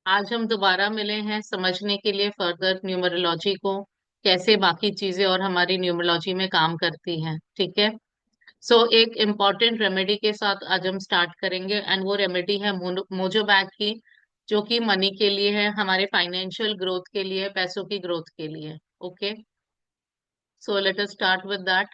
आज हम दोबारा मिले हैं समझने के लिए फर्दर न्यूमरोलॉजी को, कैसे बाकी चीजें और हमारी न्यूमरोलॉजी में काम करती हैं। ठीक है। एक इम्पॉर्टेंट रेमेडी के साथ आज हम स्टार्ट करेंगे एंड वो रेमेडी है मोजो बैग की, जो कि मनी के लिए है, हमारे फाइनेंशियल ग्रोथ के लिए, पैसों की ग्रोथ के लिए। Okay, so let us start with that.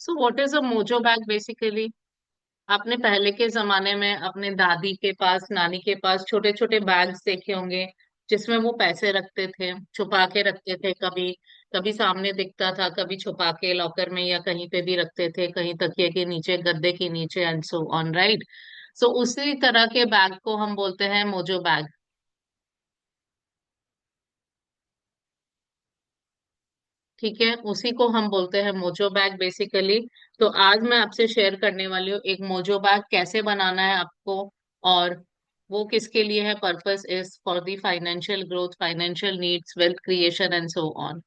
So what is a mojo bag basically? आपने पहले के जमाने में अपने दादी के पास, नानी के पास छोटे छोटे बैग्स देखे होंगे, जिसमें वो पैसे रखते थे, छुपा के रखते थे। कभी कभी सामने दिखता था, कभी छुपा के लॉकर में या कहीं पे भी रखते थे, कहीं तकिए के नीचे, गद्दे के नीचे, एंड सो ऑन, राइट। सो उसी तरह के बैग को हम बोलते हैं मोजो बैग। ठीक है, उसी को हम बोलते हैं मोजो बैग बेसिकली। तो आज मैं आपसे शेयर करने वाली हूँ एक मोजो बैग कैसे बनाना है आपको, और वो किसके लिए है। Purpose is for the financial growth, financial needs, wealth creation and so on.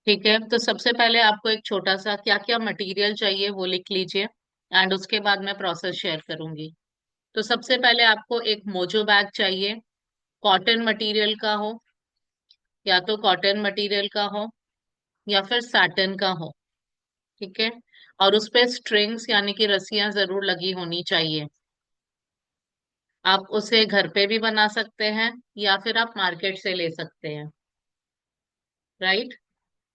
ठीक है, तो सबसे पहले आपको एक छोटा सा क्या क्या मटेरियल चाहिए वो लिख लीजिए, एंड उसके बाद मैं प्रोसेस शेयर करूंगी। तो सबसे पहले आपको एक मोजो बैग चाहिए। कॉटन मटेरियल का हो, या तो कॉटन मटेरियल का हो या फिर साटन का हो। ठीक है, और उस पे स्ट्रिंग्स यानी कि रस्सियां जरूर लगी होनी चाहिए। आप उसे घर पे भी बना सकते हैं या फिर आप मार्केट से ले सकते हैं, राइट।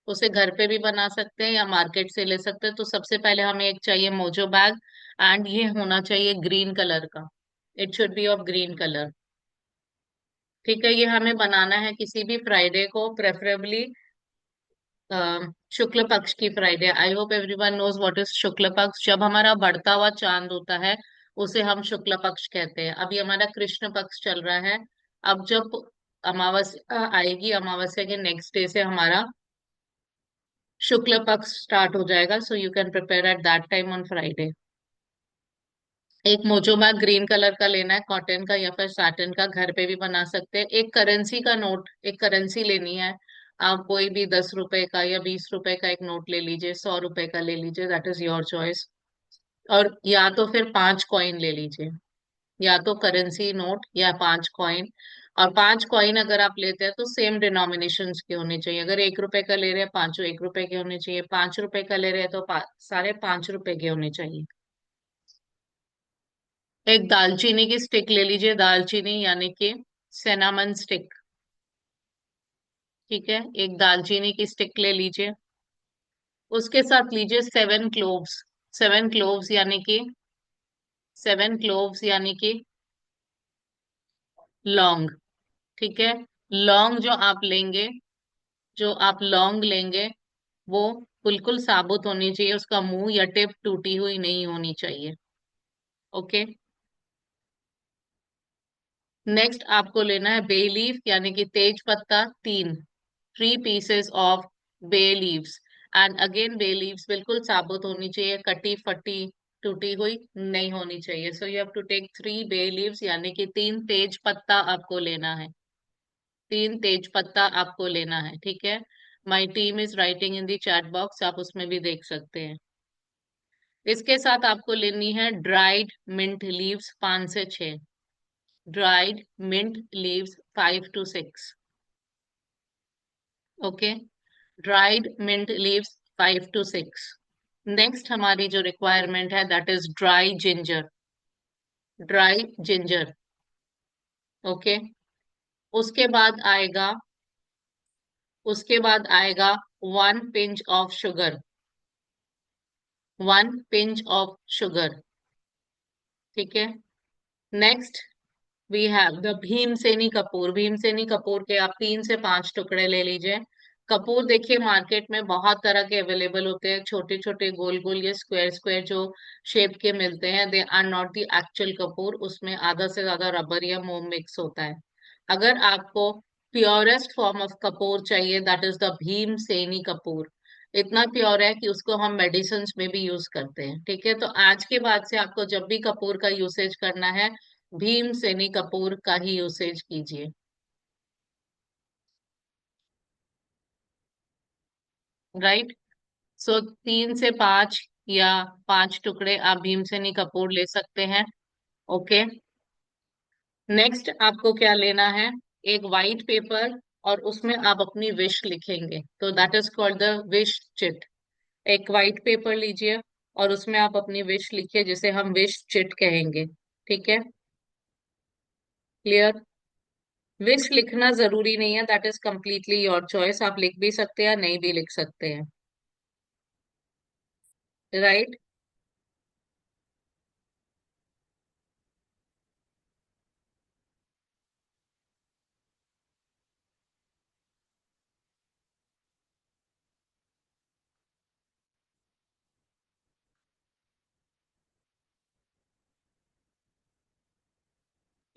उसे घर पे भी बना सकते हैं या मार्केट से ले सकते हैं। तो सबसे पहले हमें एक चाहिए मोजो बैग, एंड ये होना चाहिए ग्रीन कलर का। It should be of green colour. ठीक है, ये हमें बनाना है किसी भी फ्राइडे को, प्रेफरेबली शुक्ल पक्ष की Friday. I hope everyone knows what is शुक्ल पक्ष। जब हमारा बढ़ता हुआ चांद होता है उसे हम शुक्ल पक्ष कहते हैं। अभी हमारा कृष्ण पक्ष चल रहा है। अब जब अमावस्या आएगी, अमावस्या के नेक्स्ट डे से हमारा शुक्ल पक्ष स्टार्ट हो जाएगा। So you can prepare at that time on Friday. एक मोजोमा ग्रीन कलर का लेना है, कॉटन का या फिर साटन का, घर पे भी बना सकते हैं। एक करेंसी का नोट, एक करेंसी लेनी है। आप कोई भी 10 रुपए का या 20 रुपए का एक नोट ले लीजिए, 100 रुपए का ले लीजिए, दैट इज योर चॉइस। और या तो फिर 5 कॉइन ले लीजिए, या तो करेंसी नोट या 5 कॉइन। और 5 कॉइन अगर आप लेते हैं तो सेम डिनोमिनेशन के होने चाहिए। अगर 1 रुपए का ले रहे हैं, पांचों 1 रुपए के होने चाहिए। 5 रुपए का ले रहे हैं तो सारे 5 रुपए के होने चाहिए। एक दालचीनी की स्टिक ले लीजिए, दालचीनी यानी कि सिनामन स्टिक। ठीक है, एक दालचीनी की स्टिक ले लीजिए। उसके साथ लीजिए 7 क्लोव्स। 7 क्लोव्स यानी कि 7 क्लोव्स यानी कि लौंग। ठीक है, लौंग जो आप लेंगे, जो आप लौंग लेंगे वो बिल्कुल साबुत होनी चाहिए, उसका मुंह या टिप टूटी हुई नहीं होनी चाहिए। ओके। नेक्स्ट आपको लेना है बे लीफ यानी कि तेज पत्ता, 3 pieces of bay leaves. And again bay leaves बिल्कुल साबुत होनी चाहिए, कटी फटी टूटी हुई नहीं होनी चाहिए। So you have to take 3 bay leaves यानी कि 3 तेज पत्ता आपको लेना है। 3 तेज पत्ता आपको लेना है। ठीक है, my team is writing in the chat box, आप उसमें भी देख सकते हैं। इसके साथ आपको लेनी है ड्राइड मिंट लीव्स, 5 से 6। Dried mint leaves 5 to 6। Okay, dried mint leaves 5 to 6। Next हमारी जो रिक्वायरमेंट है that is dry ginger. Dry ginger. Okay, उसके बाद आएगा, उसके बाद आएगा 1 pinch of sugar. 1 pinch of sugar. ठीक है, नेक्स्ट वी हैव द भीमसेनी कपूर। भीमसेनी कपूर के आप 3 से 5 टुकड़े ले लीजिए। कपूर देखिए मार्केट में बहुत तरह के अवेलेबल होते हैं, छोटे छोटे गोल गोल या स्क्वायर स्क्वायर जो शेप के मिलते हैं। They are not the actual कपूर, उसमें आधा से ज्यादा रबर या मोम मिक्स होता है। अगर आपको प्योरेस्ट फॉर्म ऑफ कपूर चाहिए दैट इज द भीमसेनी कपूर। इतना प्योर है कि उसको हम मेडिसिन में भी यूज करते हैं। ठीक है, तो आज के बाद से आपको जब भी कपूर का यूसेज करना है, भीम सेनी कपूर का ही यूसेज कीजिए। राइट। सो 3 से 5 या 5 टुकड़े आप भीम सेनी कपूर ले सकते हैं। ओके। नेक्स्ट आपको क्या लेना है? एक वाइट पेपर, और उसमें आप अपनी विश लिखेंगे, तो that is called the wish chit. एक वाइट पेपर लीजिए और उसमें आप अपनी विश लिखिए, जिसे हम विश चिट कहेंगे। ठीक है? क्लियर? विश लिखना जरूरी नहीं है, that is completely your choice, आप लिख भी सकते हैं, नहीं भी लिख सकते हैं। राइट।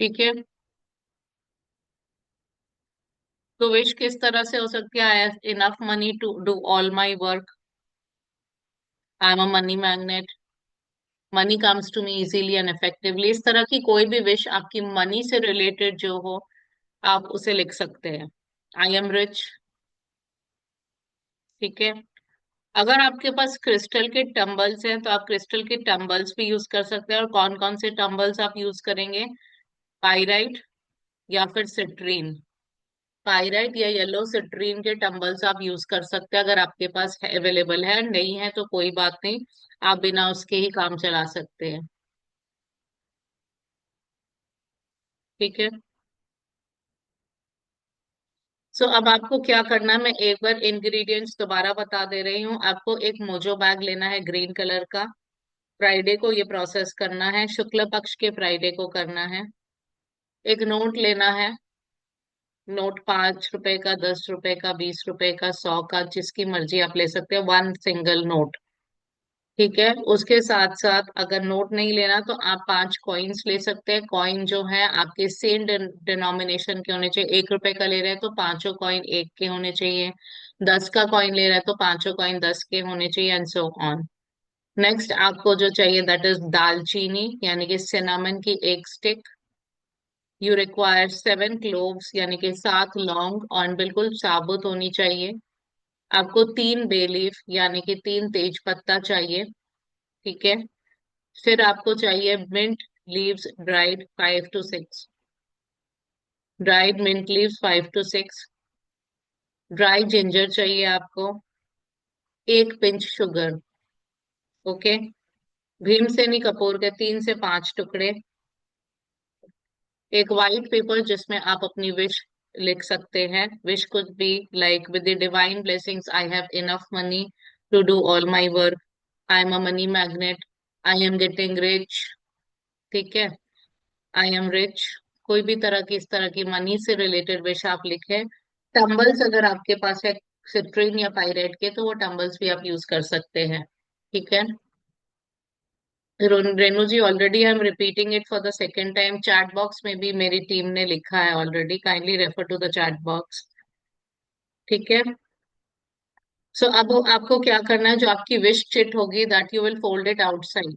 ठीक है। तो विश किस तरह से हो सकती है? I have enough money to do all my work, I am a money magnet, money comes to me easily and effectively. इस तरह की कोई भी विश आपकी मनी से रिलेटेड जो हो, आप उसे लिख सकते हैं। आई एम रिच। ठीक है। अगर आपके पास क्रिस्टल के टम्बल्स हैं तो आप क्रिस्टल के टम्बल्स भी यूज कर सकते हैं। और कौन कौन से टम्बल्स आप यूज करेंगे? पाइराइट या फिर सिट्रीन। पाइराइट या येलो सिट्रीन के टम्बल्स आप यूज कर सकते हैं, अगर आपके पास अवेलेबल है। नहीं है तो कोई बात नहीं, आप बिना उसके ही काम चला सकते हैं। ठीक है। सो अब आपको क्या करना है, मैं एक बार इंग्रेडिएंट्स दोबारा बता दे रही हूँ। आपको एक मोजो बैग लेना है ग्रीन कलर का। फ्राइडे को ये प्रोसेस करना है, शुक्ल पक्ष के फ्राइडे को करना है। एक नोट लेना है। नोट 5 रुपए का, 10 रुपए का, 20 रुपए का, 100 का, जिसकी मर्जी आप ले सकते हैं, वन सिंगल नोट। ठीक है। उसके साथ साथ अगर नोट नहीं लेना तो आप 5 कॉइन्स ले सकते हैं। कॉइन जो है आपके सेम डिनोमिनेशन के होने चाहिए। 1 रुपए का ले रहे हैं तो पांचों कॉइन एक के होने चाहिए। 10 का कॉइन ले रहे हैं तो पांचों कॉइन 10 के होने चाहिए, एंड सो ऑन। नेक्स्ट आपको जो चाहिए दैट इज दालचीनी, यानी कि सिनामन की एक स्टिक। यू रिक्वायर 7 क्लोव्स, यानी कि 7 लौंग, और बिल्कुल साबुत होनी चाहिए। आपको 3 bay लीफ, यानी कि 3 तेज पत्ता चाहिए। ठीक है। फिर आपको चाहिए mint leaves dried 5 to 6। Dried mint leaves 5 to 6। Dry ginger चाहिए आपको। 1 पिंच शुगर। ओके। भीमसेनी कपूर के 3 से 5 टुकड़े। एक वाइट पेपर जिसमें आप अपनी विश लिख सकते हैं। Wish could be like, with the divine blessings I have enough money to do all my work, I am a money magnet, I am getting rich. ठीक है। I am rich. कोई भी तरह की, इस तरह की मनी से रिलेटेड विश आप लिखें। टम्बल्स अगर आपके पास है सिट्रीन या पायरेट के, तो वो टम्बल्स भी आप यूज कर सकते हैं। ठीक है। Renu ji, already I am repeating it for the second time, chat box में भी मेरी टीम ने लिखा है already, kindly refer to the chat box. ठीक है। सो अब आपको क्या करना है, जो आपकी विश चिट होगी that you will fold it outside.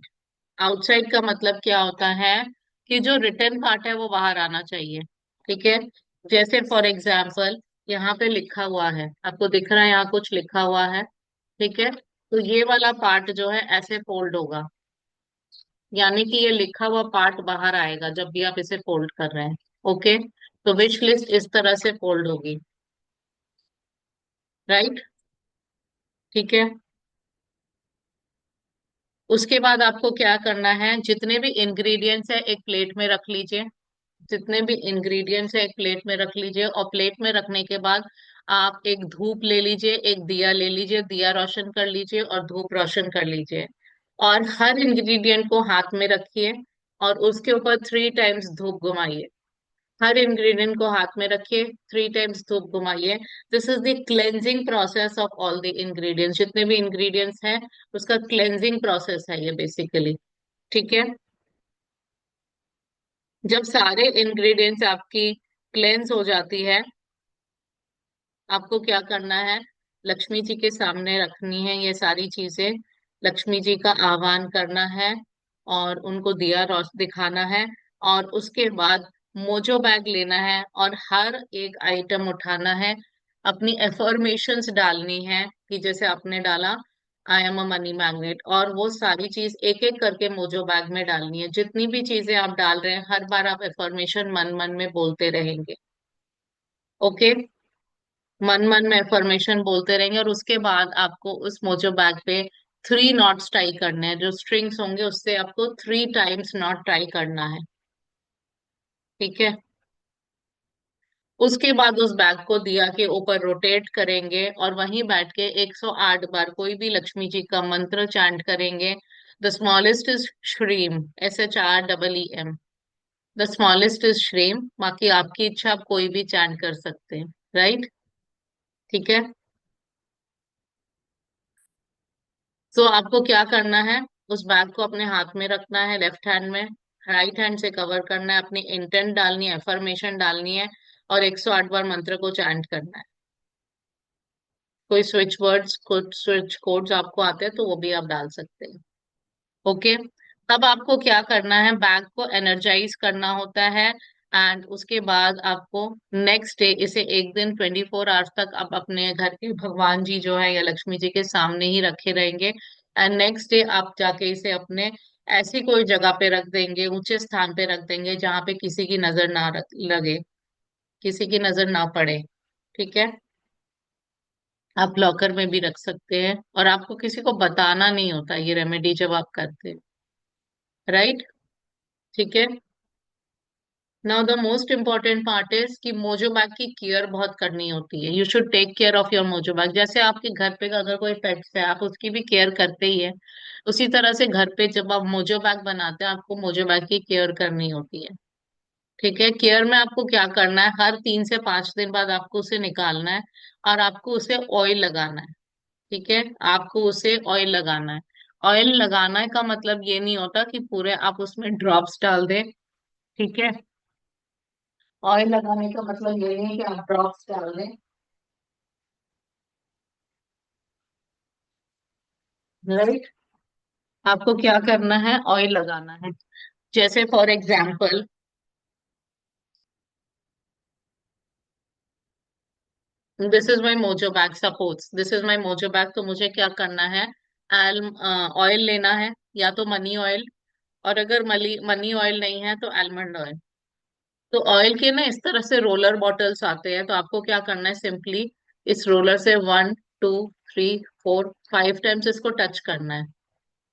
Outside का मतलब क्या होता है? कि जो रिटर्न पार्ट है वो बाहर आना चाहिए। ठीक है। जैसे फॉर एग्जाम्पल, यहाँ पे लिखा हुआ है, आपको दिख रहा है यहाँ कुछ लिखा हुआ है। ठीक है। तो ये वाला पार्ट जो है ऐसे फोल्ड होगा, यानी कि ये लिखा हुआ पार्ट बाहर आएगा जब भी आप इसे फोल्ड कर रहे हैं। ओके। तो विश लिस्ट इस तरह से फोल्ड होगी। राइट। ठीक है। उसके बाद आपको क्या करना है, जितने भी इंग्रेडिएंट्स है एक प्लेट में रख लीजिए। जितने भी इंग्रेडिएंट्स है एक प्लेट में रख लीजिए, और प्लेट में रखने के बाद आप एक धूप ले लीजिए, एक दिया ले लीजिए, दिया रोशन कर लीजिए और धूप रोशन कर लीजिए। और हर इंग्रेडिएंट को हाथ में रखिए और उसके ऊपर 3 टाइम्स धूप घुमाइए। हर इंग्रेडिएंट को हाथ में रखिए, 3 टाइम्स धूप घुमाइए। This is the cleansing process of all the ingredients. जितने भी इंग्रेडिएंट्स हैं उसका क्लेंजिंग प्रोसेस है ये बेसिकली। ठीक है। जब सारे इंग्रेडिएंट्स आपकी क्लेंस हो जाती है, आपको क्या करना है, लक्ष्मी जी के सामने रखनी है ये सारी चीजें। लक्ष्मी जी का आह्वान करना है और उनको दिया रोश दिखाना है। और उसके बाद मोजो बैग लेना है और हर एक आइटम उठाना है, अपनी एफर्मेशंस डालनी है कि जैसे आपने डाला आई एम अ मनी मैग्नेट, और वो सारी चीज एक एक करके मोजो बैग में डालनी है। जितनी भी चीजें आप डाल रहे हैं हर बार आप एफर्मेशन मन मन में बोलते रहेंगे। ओके, मन मन में एफर्मेशन बोलते रहेंगे और उसके बाद आपको उस मोजो बैग पे 3 नॉट्स टाई करने हैं। जो स्ट्रिंग्स होंगे उससे आपको 3 टाइम्स नॉट टाई करना है। ठीक है, उसके बाद उस बैग को दिया के ऊपर रोटेट करेंगे और वहीं बैठ के 108 बार कोई भी लक्ष्मी जी का मंत्र चैंट करेंगे। The smallest is Shreem, SHREEM। The smallest is श्रीम, बाकी आपकी इच्छा, आप कोई भी चैंट कर सकते हैं। राइट, ठीक है। तो आपको क्या करना है, उस बैग को अपने हाथ में रखना है लेफ्ट हैंड में, राइट हैंड से कवर करना है, अपनी इंटेंट डालनी है, एफर्मेशन डालनी है और 108 बार मंत्र को चैंट करना है। कोई स्विच वर्ड्स, कुछ स्विच कोड्स आपको आते हैं तो वो भी आप डाल सकते हैं। ओके, तब आपको क्या करना है, बैग को एनर्जाइज करना होता है। एंड उसके बाद आपको नेक्स्ट डे, इसे एक दिन 24 आवर्स तक आप अपने घर के भगवान जी जो है या लक्ष्मी जी के सामने ही रखे रहेंगे। एंड नेक्स्ट डे आप जाके इसे अपने ऐसी कोई जगह पे रख देंगे, ऊंचे स्थान पे रख देंगे जहां पे किसी की नजर ना लगे, किसी की नजर ना पड़े। ठीक है, आप लॉकर में भी रख सकते हैं और आपको किसी को बताना नहीं होता ये रेमेडी जब आप करते हैं। राइट, ठीक है। Now the most important part is कि मोजो बैग की केयर बहुत करनी होती है। You should take care of your mojo bag. जैसे आपके घर पे अगर कोई पेट्स है आप उसकी भी केयर करते ही है, उसी तरह से घर पे जब आप मोजो बैग बनाते हैं आपको मोजो बैग की केयर करनी होती है। ठीक है, केयर में आपको क्या करना है, हर 3 से 5 दिन बाद आपको उसे निकालना है और आपको उसे ऑयल लगाना है। ठीक है, आपको उसे ऑयल लगाना है। ऑयल लगाना का मतलब ये नहीं होता कि पूरे आप उसमें ड्रॉप्स डाल दें। ठीक है, ऑयल लगाने का मतलब ये नहीं है कि आप ड्रॉप्स डाल दें। राइट, आपको क्या करना है, ऑयल लगाना है। जैसे for example, this is my mojo bag, suppose this is my mojo bag, तो मुझे क्या करना है, ऑयल लेना है, या तो मनी ऑयल, और अगर मनी मनी ऑयल नहीं है तो आलमंड ऑयल। तो ऑयल के ना इस तरह से रोलर बॉटल्स आते हैं, तो आपको क्या करना है, सिंपली इस रोलर से 1 2 3 4 5 टाइम्स इसको टच करना है।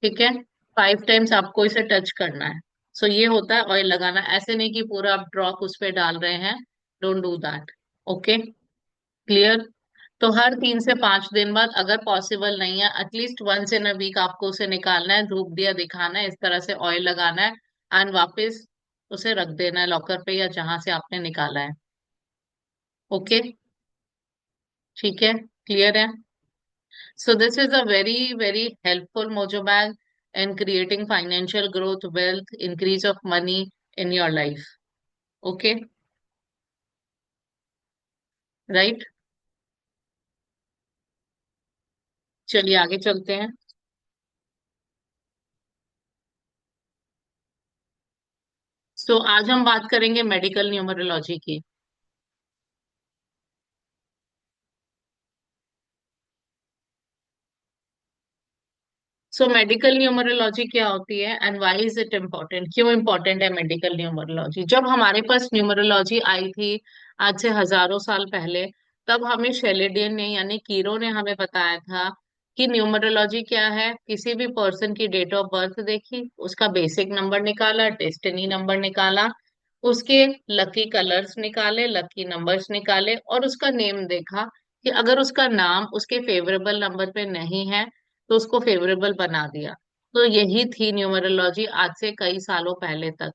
ठीक है, 5 टाइम्स आपको इसे टच करना है। सो ये होता है ऑयल लगाना। ऐसे नहीं कि पूरा आप ड्रॉप उस पे डाल रहे हैं, don't do that. Okay, clear. तो हर 3 से 5 दिन बाद, अगर पॉसिबल नहीं है at least once in a week, आपको उसे निकालना है, धूप दिया दिखाना है, इस तरह से ऑयल लगाना है एंड वापस उसे रख देना है लॉकर पे या जहां से आपने निकाला है। ओके, ठीक है, क्लियर है। So this is a very very helpful mojo bag in creating financial growth, wealth, increase of money in your life. Okay, right? चलिए आगे चलते हैं। सो आज हम बात करेंगे मेडिकल न्यूमरोलॉजी की। सो मेडिकल न्यूमरोलॉजी क्या होती है and why is it important, क्यों इम्पोर्टेंट है मेडिकल न्यूमरोलॉजी। जब हमारे पास न्यूमरोलॉजी आई थी आज से हजारों साल पहले, तब हमें शेलेडियन ने यानी कीरो ने हमें बताया था कि न्यूमरोलॉजी क्या है। किसी भी पर्सन की डेट ऑफ बर्थ देखी, उसका बेसिक नंबर निकाला, डेस्टिनी नंबर निकाला, उसके लकी कलर्स निकाले, लकी नंबर्स निकाले और उसका नेम देखा कि अगर उसका नाम उसके फेवरेबल नंबर पे नहीं है तो उसको फेवरेबल बना दिया। तो यही थी न्यूमरोलॉजी आज से कई सालों पहले तक।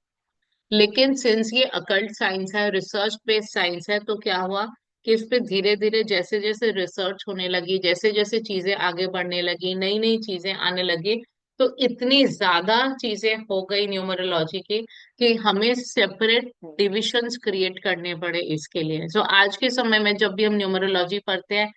लेकिन सिंस ये अकल्ट साइंस है, रिसर्च बेस्ड साइंस है, तो क्या हुआ कि इस पे धीरे धीरे जैसे जैसे रिसर्च होने लगी, जैसे जैसे चीजें आगे बढ़ने लगी, नई नई चीजें आने लगी, तो इतनी ज्यादा चीजें हो गई न्यूमरोलॉजी की कि हमें सेपरेट डिविजन्स क्रिएट करने पड़े इसके लिए। जो आज के समय में जब भी हम न्यूमरोलॉजी पढ़ते हैं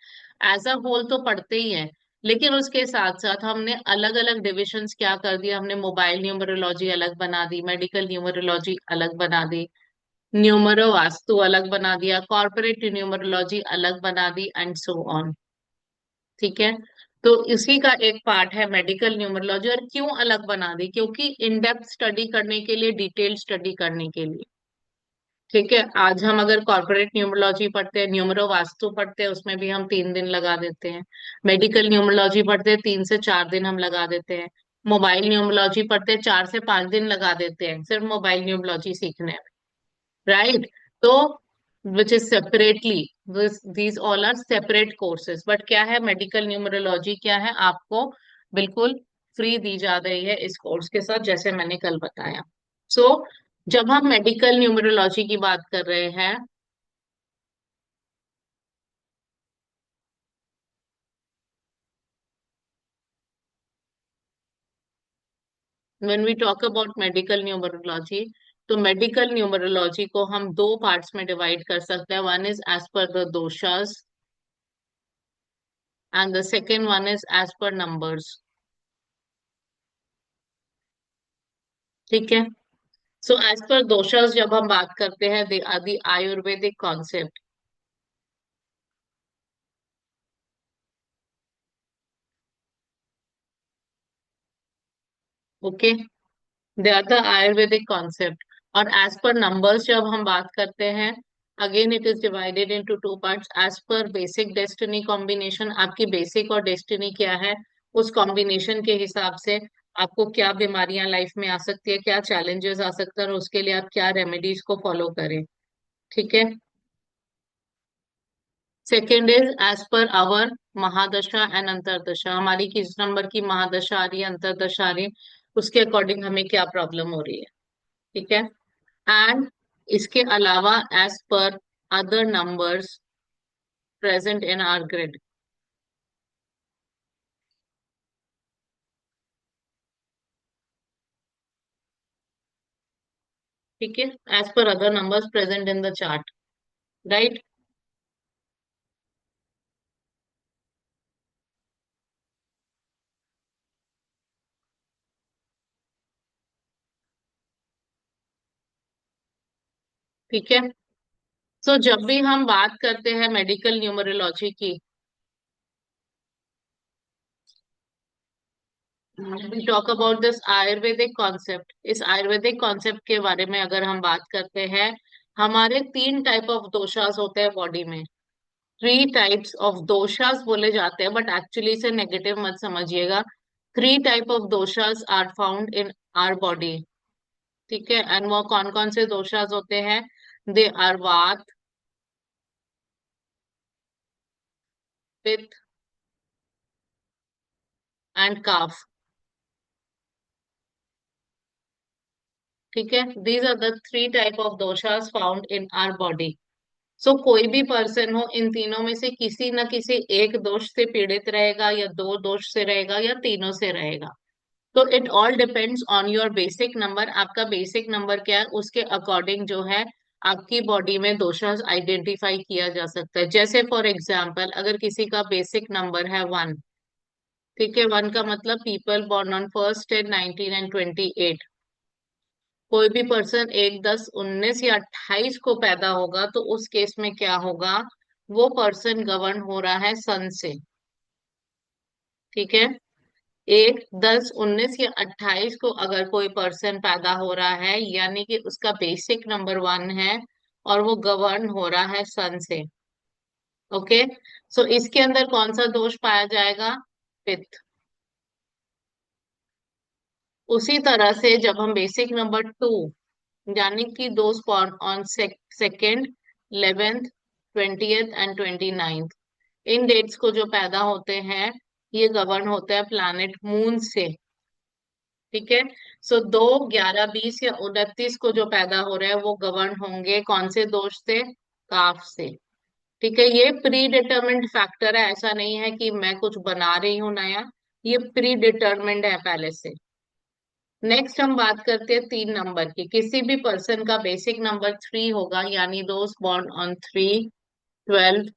एज अ होल तो पढ़ते ही हैं, लेकिन उसके साथ साथ हमने अलग अलग डिविजन्स क्या कर दिया, हमने मोबाइल न्यूमरोलॉजी अलग बना दी, मेडिकल न्यूमरोलॉजी अलग बना दी, न्यूमरो वास्तु अलग बना दिया, कॉर्पोरेट न्यूमरोलॉजी अलग बना दी, एंड सो ऑन। ठीक है। तो इसी का एक पार्ट है मेडिकल न्यूमरोलॉजी। और क्यों अलग बना दी? क्योंकि इन डेप्थ स्टडी करने के लिए, डिटेल स्टडी करने के लिए। ठीक है। आज हम अगर कॉर्पोरेट न्यूमरोलॉजी पढ़ते हैं, न्यूमरो वास्तु पढ़ते हैं, उसमें भी हम 3 दिन लगा देते हैं। मेडिकल न्यूमरोलॉजी पढ़ते हैं, 3 से 4 दिन हम लगा देते हैं। मोबाइल न्यूमरोलॉजी पढ़ते हैं, 4 से 5 दिन लगा देते हैं सिर्फ मोबाइल न्यूमरोलॉजी सीखने में। राइट। तो which is separately, these all are separate courses. But क्या है, मेडिकल न्यूमरोलॉजी क्या है, आपको बिल्कुल फ्री दी जा रही है इस कोर्स के साथ, जैसे मैंने कल बताया। सो जब हम मेडिकल न्यूमरोलॉजी की बात कर रहे हैं, when we talk about medical numerology, तो मेडिकल न्यूमरोलॉजी को हम दो पार्ट्स में डिवाइड कर सकते हैं। One is as per the doshas and the second one is as per numbers. ठीक है। सो एज पर दोषास जब हम बात करते हैं, they are the Ayurvedic concept. Okay. They are the Ayurvedic concept. और एज पर नंबर्स जब हम बात करते हैं, again it is divided into two parts. As per basic destiny combination, आपकी बेसिक और डेस्टिनी क्या है, उस कॉम्बिनेशन के हिसाब से आपको क्या बीमारियां लाइफ में आ सकती है, क्या चैलेंजेस आ सकते हैं, और उसके लिए आप क्या रेमेडीज को फॉलो करें। ठीक है। Second is as per our mahadasha and antardasha, हमारी किस नंबर की महादशा आ रही है, अंतरदशा आ रही है, उसके अकॉर्डिंग हमें क्या प्रॉब्लम हो रही है। ठीक है। एंड इसके अलावा as per other numbers present in our grid. ठीक है। As per other numbers present in the chart. Right. ठीक है। सो जब भी हम बात करते हैं मेडिकल न्यूमरोलॉजी की, we talk about this Ayurvedic concept. इस आयुर्वेदिक कॉन्सेप्ट के बारे में अगर हम बात करते हैं, हमारे 3 टाइप ऑफ दोषास होते हैं बॉडी में। 3 टाइप्स ऑफ दोषास बोले जाते हैं, बट एक्चुअली इसे नेगेटिव मत समझिएगा। 3 type of doshas are found in our body. ठीक है। एंड वो कौन कौन से दोषास होते हैं? दे आर वात, पित्त एंड काफ। ठीक है। These are the 3 type of doshas found in our body. So कोई भी पर्सन हो, इन तीनों में से किसी न किसी एक दोष से पीड़ित रहेगा, या दो दोष से रहेगा, या तीनों से रहेगा। तो it all depends on your basic number. आपका बेसिक नंबर क्या है, उसके अकॉर्डिंग जो है आपकी बॉडी में दोषास आइडेंटिफाई किया जा सकता है। जैसे फॉर एग्जाम्पल, अगर किसी का बेसिक नंबर है 1, ठीक है, 1 का मतलब पीपल बॉर्न ऑन 1, 10, 19 एंड 28। कोई भी पर्सन 1, 10, 19 या 28 को पैदा होगा, तो उस केस में क्या होगा, वो पर्सन गवर्न हो रहा है सन से। ठीक है। 1, 10, 19 या 28 को अगर कोई पर्सन पैदा हो रहा है, यानी कि उसका बेसिक नंबर 1 है, और वो गवर्न हो रहा है सन से। ओके। सो इसके अंदर कौन सा दोष पाया जाएगा? पित्त। उसी तरह से जब हम बेसिक नंबर 2, यानी कि दोस्त born on 2nd, 11th, 20th and 29th, इन डेट्स को जो पैदा होते हैं, ये गवर्न होते हैं प्लैनेट मून से। ठीक है। सो 2, 11, 20 या 29 को जो पैदा हो रहे हैं, वो गवर्न होंगे कौन से दोष से? काफ से। ठीक है। ये प्री डिटर्मिन्ड फैक्टर है, ऐसा नहीं है कि मैं कुछ बना रही हूं नया, ये प्री डिटर्मिन्ड है पहले से। नेक्स्ट हम बात करते हैं 3 नंबर की। किसी भी पर्सन का बेसिक नंबर 3 होगा, यानी those born on 3, 12,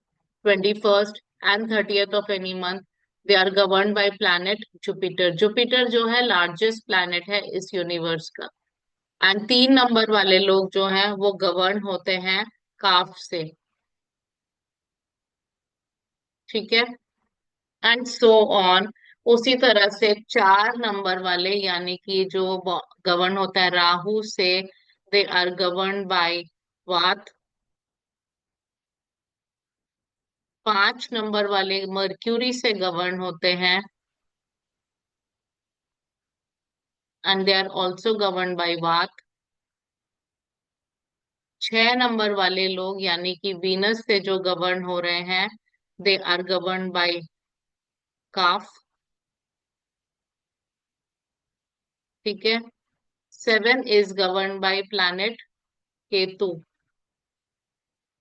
21st and 30th of any month, they are govern by planet Jupiter. Jupiter जो है लार्जेस्ट प्लैनेट है इस यूनिवर्स का। एंड 3 नंबर वाले लोग जो हैं वो गवर्न होते हैं काफ से। ठीक है, एंड सो ऑन। उसी तरह से 4 नंबर वाले यानी कि जो गवर्न होता है राहु से, दे आर गवर्न बाय वात। 5 नंबर वाले मर्क्यूरी से गवर्न होते हैं and they are also govern by vata. 6 number वाले लोग यानी कि वीनस से जो गवर्न हो रहे हैं, they are govern by kapha. ठीक है, 7 is govern by planet Ketu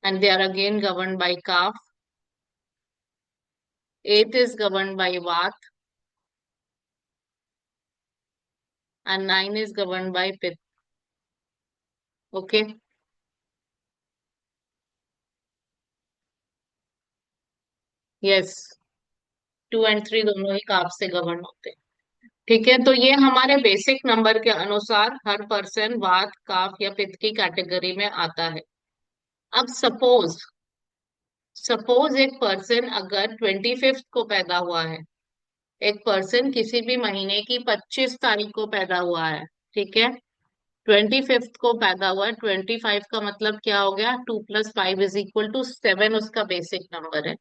and they are again govern by kapha. 8 is governed by Vata and 9 is governed by Pitta. Okay. Yes. 2 and 3 दोनों ही काफ से गवर्न होते हैं। ठीक है, तो ये हमारे बेसिक नंबर के अनुसार हर पर्सन वात काफ या पित्त की कैटेगरी में आता है। अब सपोज सपोज एक पर्सन अगर 25th को पैदा हुआ है, एक पर्सन किसी भी महीने की 25 तारीख को पैदा हुआ है। ठीक है, 25th को पैदा हुआ है। 25 का मतलब क्या हो गया, 2 + 5 = 7 उसका बेसिक नंबर है।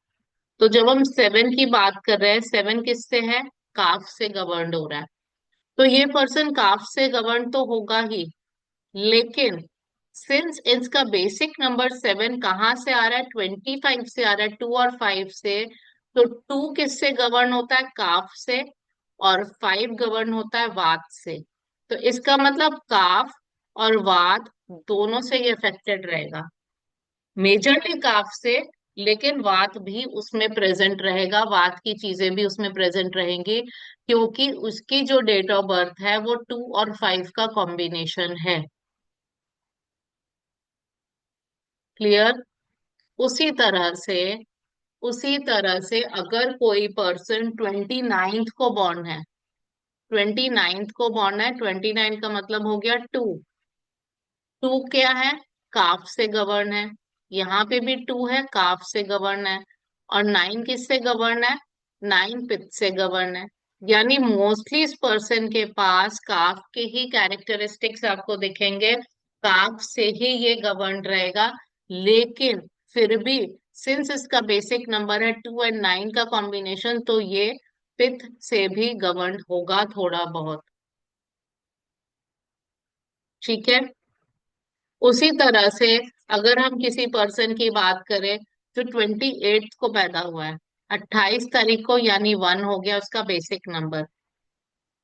तो जब हम 7 की बात कर रहे हैं, 7 किससे है, काफ से गवर्न हो रहा है। तो ये पर्सन काफ से गवर्न तो होगा ही, लेकिन सिंस इसका बेसिक नंबर 7 कहाँ से आ रहा है, 25 से आ रहा है, 2 और 5 से। तो 2 किससे गवर्न होता है, काफ से। और 5 गवर्न होता है वात से। तो इसका मतलब काफ और वात दोनों से ये अफेक्टेड रहेगा, मेजरली काफ से। लेकिन वात भी उसमें प्रेजेंट रहेगा, वात की चीजें भी उसमें प्रेजेंट रहेंगी, क्योंकि उसकी जो डेट ऑफ बर्थ है वो 2 और 5 का कॉम्बिनेशन है। क्लियर। उसी तरह से अगर कोई पर्सन 29th को बॉर्न है, 29th को बॉर्न है, 29 का मतलब हो गया 2। 2 क्या है, काफ से गवर्न है। यहाँ पे भी 2 है, काफ से गवर्न है। और 9 किससे गवर्न है, 9 पित्त से गवर्न है। यानी मोस्टली इस पर्सन के पास काफ के ही कैरेक्टरिस्टिक्स आपको दिखेंगे, काफ से ही ये गवर्न रहेगा। लेकिन फिर भी सिंस इसका बेसिक नंबर है 2 और 9 का कॉम्बिनेशन, तो ये पित्त से भी गवर्न होगा थोड़ा बहुत। ठीक है, उसी तरह से अगर हम किसी पर्सन की बात करें जो 28th को पैदा हुआ है, 28 तारीख को, यानी 1 हो गया उसका बेसिक नंबर।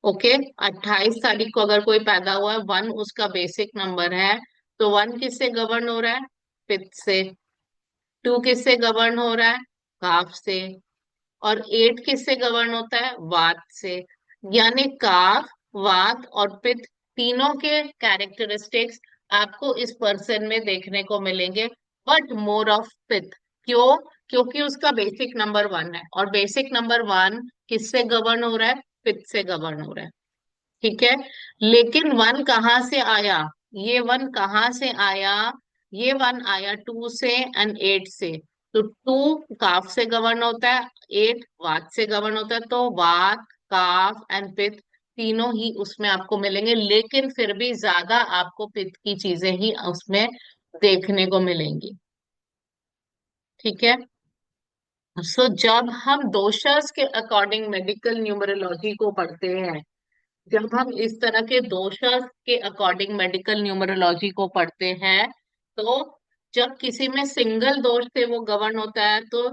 ओके, 28 तारीख को अगर कोई पैदा हुआ है, 1 उसका बेसिक नंबर है। तो 1 किससे गवर्न हो रहा है, पित्त से। 2 किससे गवर्न हो रहा है, काफ से। और 8 किससे गवर्न होता है, वात से। यानी काफ, वात और पित्त तीनों के कैरेक्टरिस्टिक्स आपको इस पर्सन में देखने को मिलेंगे, बट मोर ऑफ पित्त। क्यों, क्योंकि उसका बेसिक नंबर 1 है, और बेसिक नंबर 1 किससे गवर्न हो रहा है, पित्त से गवर्न हो रहा है। ठीक है, लेकिन 1 कहाँ से आया, ये 1 कहाँ से आया, ये 1 आया 2 से एंड 8 से। तो 2 काफ से गवर्न होता है, 8 वात से गवर्न होता है। तो वात, काफ एंड पित्त तीनों ही उसमें आपको मिलेंगे, लेकिन फिर भी ज्यादा आपको पित्त की चीजें ही उसमें देखने को मिलेंगी। ठीक है, सो जब हम दोषास के अकॉर्डिंग मेडिकल न्यूमरोलॉजी को पढ़ते हैं, जब हम इस तरह के दोषा के अकॉर्डिंग मेडिकल न्यूमरोलॉजी को पढ़ते हैं, तो जब किसी में सिंगल दोष से वो गवर्न होता है तो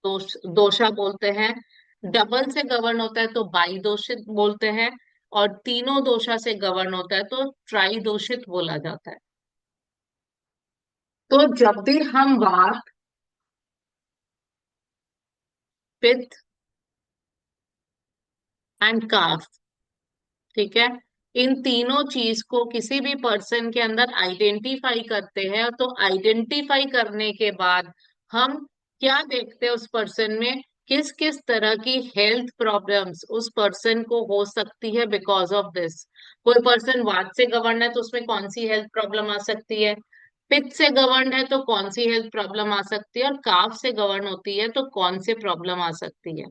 दोषा बोलते हैं। डबल से गवर्न होता है तो बाई दोषित बोलते हैं। और तीनों दोषा से गवर्न होता है तो ट्राई दोषित बोला जाता है। तो जब भी हम वात, पित्त एंड काफ, ठीक है, इन तीनों चीज को किसी भी पर्सन के अंदर आइडेंटिफाई करते हैं, तो आइडेंटिफाई करने के बाद हम क्या देखते हैं उस पर्सन में, किस किस तरह की हेल्थ प्रॉब्लम्स उस पर्सन को हो सकती है बिकॉज ऑफ दिस। कोई पर्सन वात से गवर्न है तो उसमें कौन सी हेल्थ प्रॉब्लम आ सकती है, पित्त से गवर्न है तो कौन सी हेल्थ प्रॉब्लम आ सकती है, और काफ से गवर्न होती है तो कौन से प्रॉब्लम आ सकती है।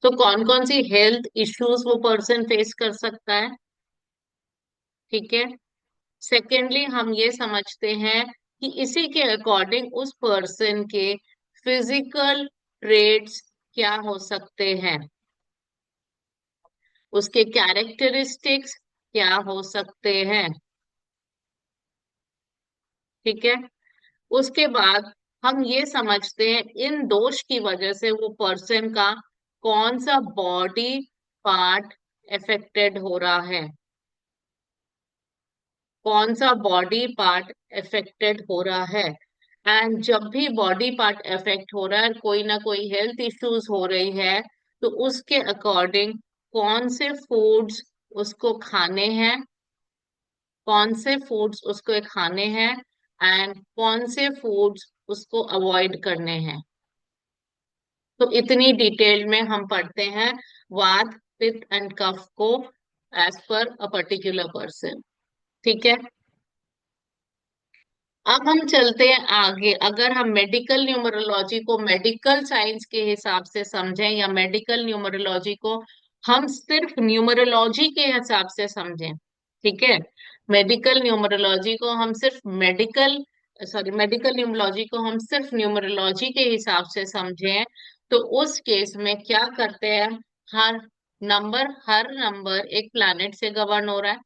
तो कौन कौन सी हेल्थ इश्यूज वो पर्सन फेस कर सकता है। ठीक है। सेकेंडली हम ये समझते हैं कि इसी के अकॉर्डिंग उस पर्सन के फिजिकल ट्रेट्स क्या हो सकते हैं, उसके कैरेक्टरिस्टिक्स क्या हो सकते हैं। ठीक है। उसके बाद हम ये समझते हैं इन दोष की वजह से वो पर्सन का कौन सा बॉडी पार्ट अफेक्टेड हो रहा है, कौन सा बॉडी पार्ट अफेक्टेड हो रहा है। एंड जब भी बॉडी पार्ट अफेक्ट हो रहा है, कोई ना कोई हेल्थ इश्यूज हो रही है, तो उसके अकॉर्डिंग कौन से फूड्स उसको खाने हैं, कौन से फूड्स उसको खाने हैं, एंड कौन से फूड्स उसको अवॉइड करने हैं। तो इतनी डिटेल में हम पढ़ते हैं वात पित्त एंड कफ को as per a particular person. ठीक है। अब हम चलते हैं आगे। अगर हम मेडिकल न्यूमरोलॉजी को मेडिकल साइंस के हिसाब से समझें, या मेडिकल न्यूमरोलॉजी को हम सिर्फ न्यूमरोलॉजी के हिसाब से समझें। ठीक है। मेडिकल न्यूमरोलॉजी को हम सिर्फ मेडिकल सॉरी मेडिकल न्यूमरोलॉजी को हम सिर्फ न्यूमरोलॉजी के हिसाब से समझें, तो उस केस में क्या करते हैं, हर हर नंबर एक प्लैनेट से गवर्न हो रहा है।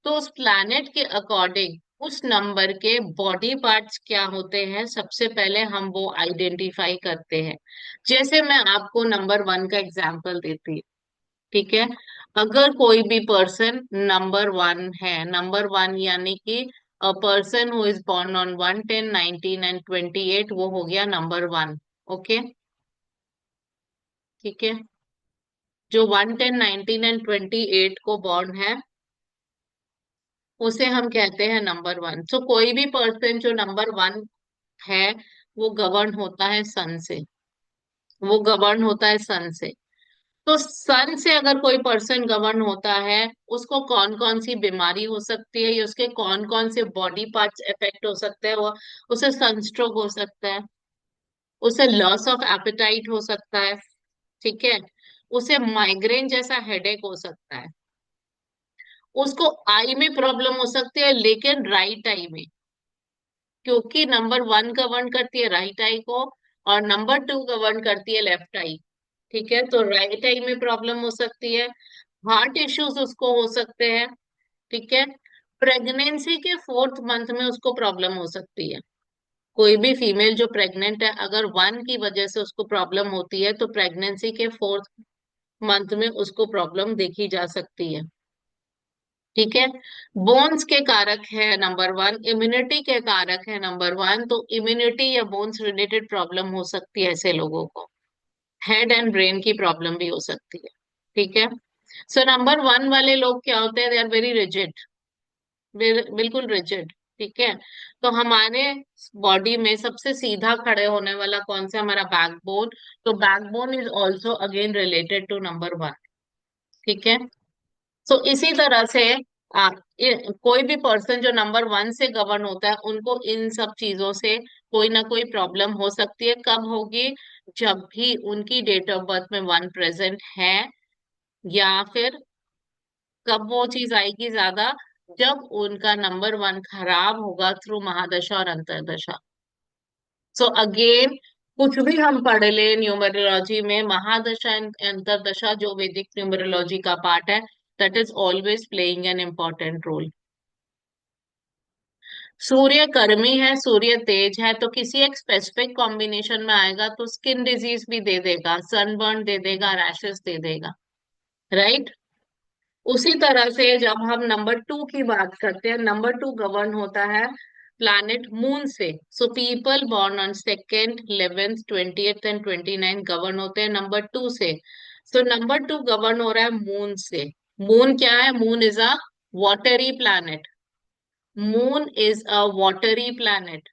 तो उस प्लैनेट के अकॉर्डिंग उस नंबर के बॉडी पार्ट्स क्या होते हैं, सबसे पहले हम वो आइडेंटिफाई करते हैं। जैसे मैं आपको नंबर 1 का एग्जांपल देती हूँ। ठीक है। अगर कोई भी पर्सन नंबर 1 है, नंबर 1 यानी कि a person who is born on 1, 10, 19 and 28, वो हो गया नंबर 1। ओके। ठीक है। जो 1, 10, 19 and 28 को बॉर्न है, उसे हम कहते हैं नंबर 1। सो कोई भी पर्सन जो नंबर 1 है, वो गवर्न होता है सन से, वो गवर्न होता है सन से। तो सन से अगर कोई पर्सन गवर्न होता है, उसको कौन कौन सी बीमारी हो सकती है, या उसके कौन कौन से बॉडी पार्ट्स इफेक्ट हो सकते हैं, वो उसे सनस्ट्रोक हो सकता है, उसे लॉस ऑफ एपेटाइट हो सकता है। ठीक है। उसे माइग्रेन जैसा हेडेक हो सकता है, उसको आई में प्रॉब्लम हो सकती है, लेकिन राइट आई में, क्योंकि नंबर 1 गवर्न करती है राइट आई को, और नंबर 2 गवर्न करती है लेफ्ट आई। ठीक है। तो राइट आई में प्रॉब्लम हो सकती है, हार्ट इश्यूज उसको हो सकते हैं। ठीक है। प्रेगनेंसी के 4th मंथ में उसको प्रॉब्लम हो सकती है। कोई भी फीमेल जो प्रेग्नेंट है, अगर 1 की वजह से उसको प्रॉब्लम होती है, तो प्रेगनेंसी के 4th मंथ में उसको प्रॉब्लम देखी जा सकती है। ठीक है। बोन्स के कारक है नंबर 1, इम्यूनिटी के कारक है नंबर 1, तो इम्यूनिटी या बोन्स रिलेटेड प्रॉब्लम हो सकती है ऐसे लोगों को। हेड एंड ब्रेन की प्रॉब्लम भी हो सकती है। ठीक है। सो नंबर 1 वाले लोग क्या होते हैं, दे आर वेरी रिजिड, बिल्कुल रिजिड। ठीक है। तो हमारे बॉडी में सबसे सीधा खड़े होने वाला कौन सा, हमारा बैकबोन। तो backbone is also again related to number 1। ठीक है। सो इसी तरह से कोई भी पर्सन जो नंबर 1 से गवर्न होता है, उनको इन सब चीजों से कोई ना कोई प्रॉब्लम हो सकती है। कब होगी, जब भी उनकी डेट ऑफ बर्थ में 1 प्रेजेंट है, या फिर कब वो चीज आएगी ज्यादा, जब उनका नंबर 1 खराब होगा थ्रू महादशा और अंतरदशा। सो अगेन, कुछ भी हम पढ़ ले न्यूमरोलॉजी में, महादशा अंतरदशा जो वैदिक न्यूमरोलॉजी का पार्ट है, that is always playing an important role. सूर्य कर्मी है, सूर्य तेज है, तो किसी एक स्पेसिफिक कॉम्बिनेशन में आएगा तो स्किन डिजीज भी दे देगा, सनबर्न दे देगा, रैशेस दे देगा। राइट। उसी तरह से जब हम नंबर 2 की बात करते हैं, नंबर 2 गवर्न होता है प्लैनेट मून से। So people born on 2nd, 11th, 20th and 29 govern होते हैं नंबर 2 से। सो नंबर 2 गवर्न हो रहा है मून से। मून क्या है, moon is a watery planet, moon is a watery planet.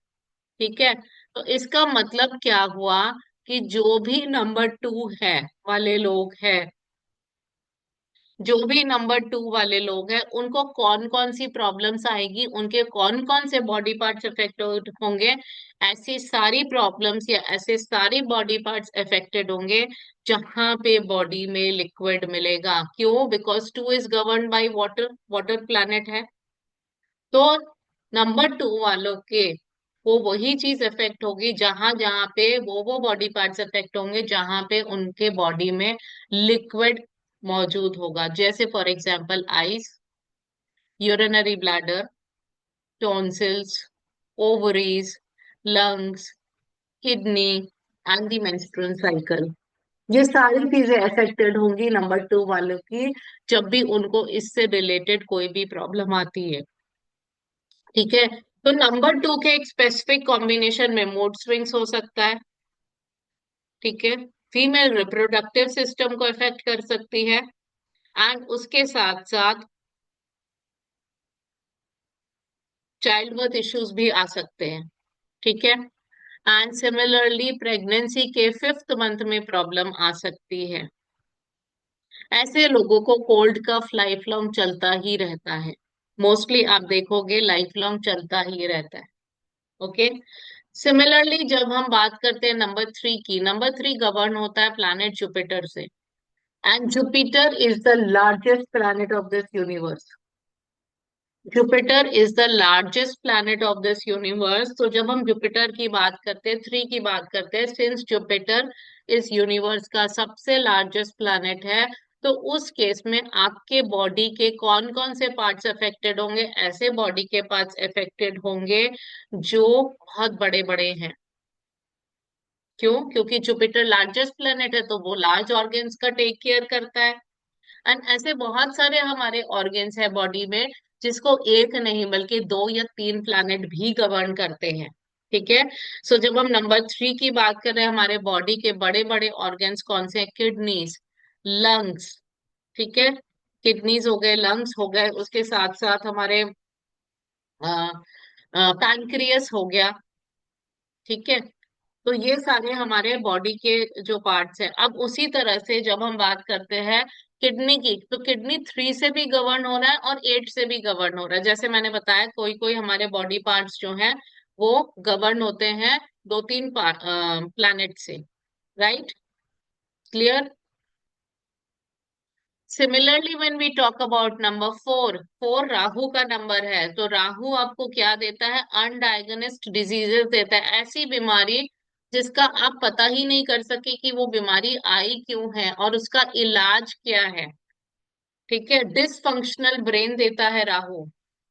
ठीक है। तो इसका मतलब क्या हुआ, कि जो भी नंबर 2 है वाले लोग हैं, जो भी नंबर 2 वाले लोग हैं, उनको कौन कौन सी प्रॉब्लम्स आएगी, उनके कौन कौन से बॉडी पार्ट्स अफेक्ट होंगे। ऐसी सारी प्रॉब्लम्स या ऐसे सारे बॉडी पार्ट्स अफेक्टेड होंगे जहां पे बॉडी में लिक्विड मिलेगा। क्यों? Because 2 is govern by water, water planet है। तो नंबर 2 वालों के वो वही चीज अफेक्ट होगी जहां जहां पे वो बॉडी पार्ट्स अफेक्ट होंगे जहां पे उनके बॉडी में लिक्विड मौजूद होगा। जैसे for example ice, urinary bladder, tonsils, ovaries, lungs, kidney and the menstrual cycle. ये सारी चीजें अफेक्टेड होंगी नंबर 2 वालों की जब भी उनको इससे रिलेटेड कोई भी प्रॉब्लम आती है। ठीक है। तो नंबर 2 के एक स्पेसिफिक कॉम्बिनेशन में मूड स्विंग्स हो सकता है। ठीक है। फीमेल रिप्रोडक्टिव सिस्टम को इफेक्ट कर सकती है, एंड उसके साथ साथ चाइल्ड बर्थ इश्यूज भी आ सकते हैं। ठीक है। एंड सिमिलरली प्रेगनेंसी के 5th मंथ में प्रॉब्लम आ सकती है। ऐसे लोगों को कोल्ड कफ लाइफ लॉन्ग चलता ही रहता है। मोस्टली आप देखोगे लाइफ लॉन्ग चलता ही रहता है। ओके। सिमिलरली जब हम बात करते हैं नंबर 3 की, नंबर 3 गवर्न होता है प्लैनेट जुपिटर से, and Jupiter is the largest planet of this universe. Jupiter is the largest planet of this universe. तो जब हम जुपिटर की बात करते हैं, 3 की बात करते हैं, सिंस जुपिटर इस यूनिवर्स का सबसे लार्जेस्ट प्लैनेट है, तो उस केस में आपके बॉडी के कौन कौन से पार्ट्स अफेक्टेड होंगे? ऐसे बॉडी के पार्ट्स अफेक्टेड होंगे जो बहुत बड़े बड़े हैं। क्यों? क्योंकि जुपिटर लार्जेस्ट प्लेनेट है तो वो लार्ज ऑर्गन्स का टेक केयर करता है। एंड ऐसे बहुत सारे हमारे ऑर्गन्स है बॉडी में जिसको एक नहीं बल्कि 2 या 3 प्लैनेट भी गवर्न करते हैं। ठीक है। सो जब हम नंबर 3 की बात कर रहे हैं, हमारे बॉडी के बड़े बड़े ऑर्गन्स कौन से हैं? Kidneys, lungs. ठीक है। किडनीज हो गए, लंग्स हो गए, उसके साथ साथ हमारे पैनक्रियस हो गया। ठीक है। तो ये सारे हमारे बॉडी के जो पार्ट्स हैं। अब उसी तरह से जब हम बात करते हैं किडनी की, तो किडनी 3 से भी गवर्न हो रहा है और 8 से भी गवर्न हो रहा है। जैसे मैंने बताया, कोई कोई हमारे बॉडी पार्ट्स जो हैं वो गवर्न होते हैं 2-3 प्लैनेट से। Right? Clear? Similarly when we talk about number 4, 4 Rahu का नंबर है, तो राहु आपको क्या देता है? अनडायग्नोस्ड डिजीजेस देता है, ऐसी बीमारी जिसका आप पता ही नहीं कर सके कि वो बीमारी आई क्यों है और उसका इलाज क्या है। ठीक है। डिसफंक्शनल ब्रेन देता है राहु,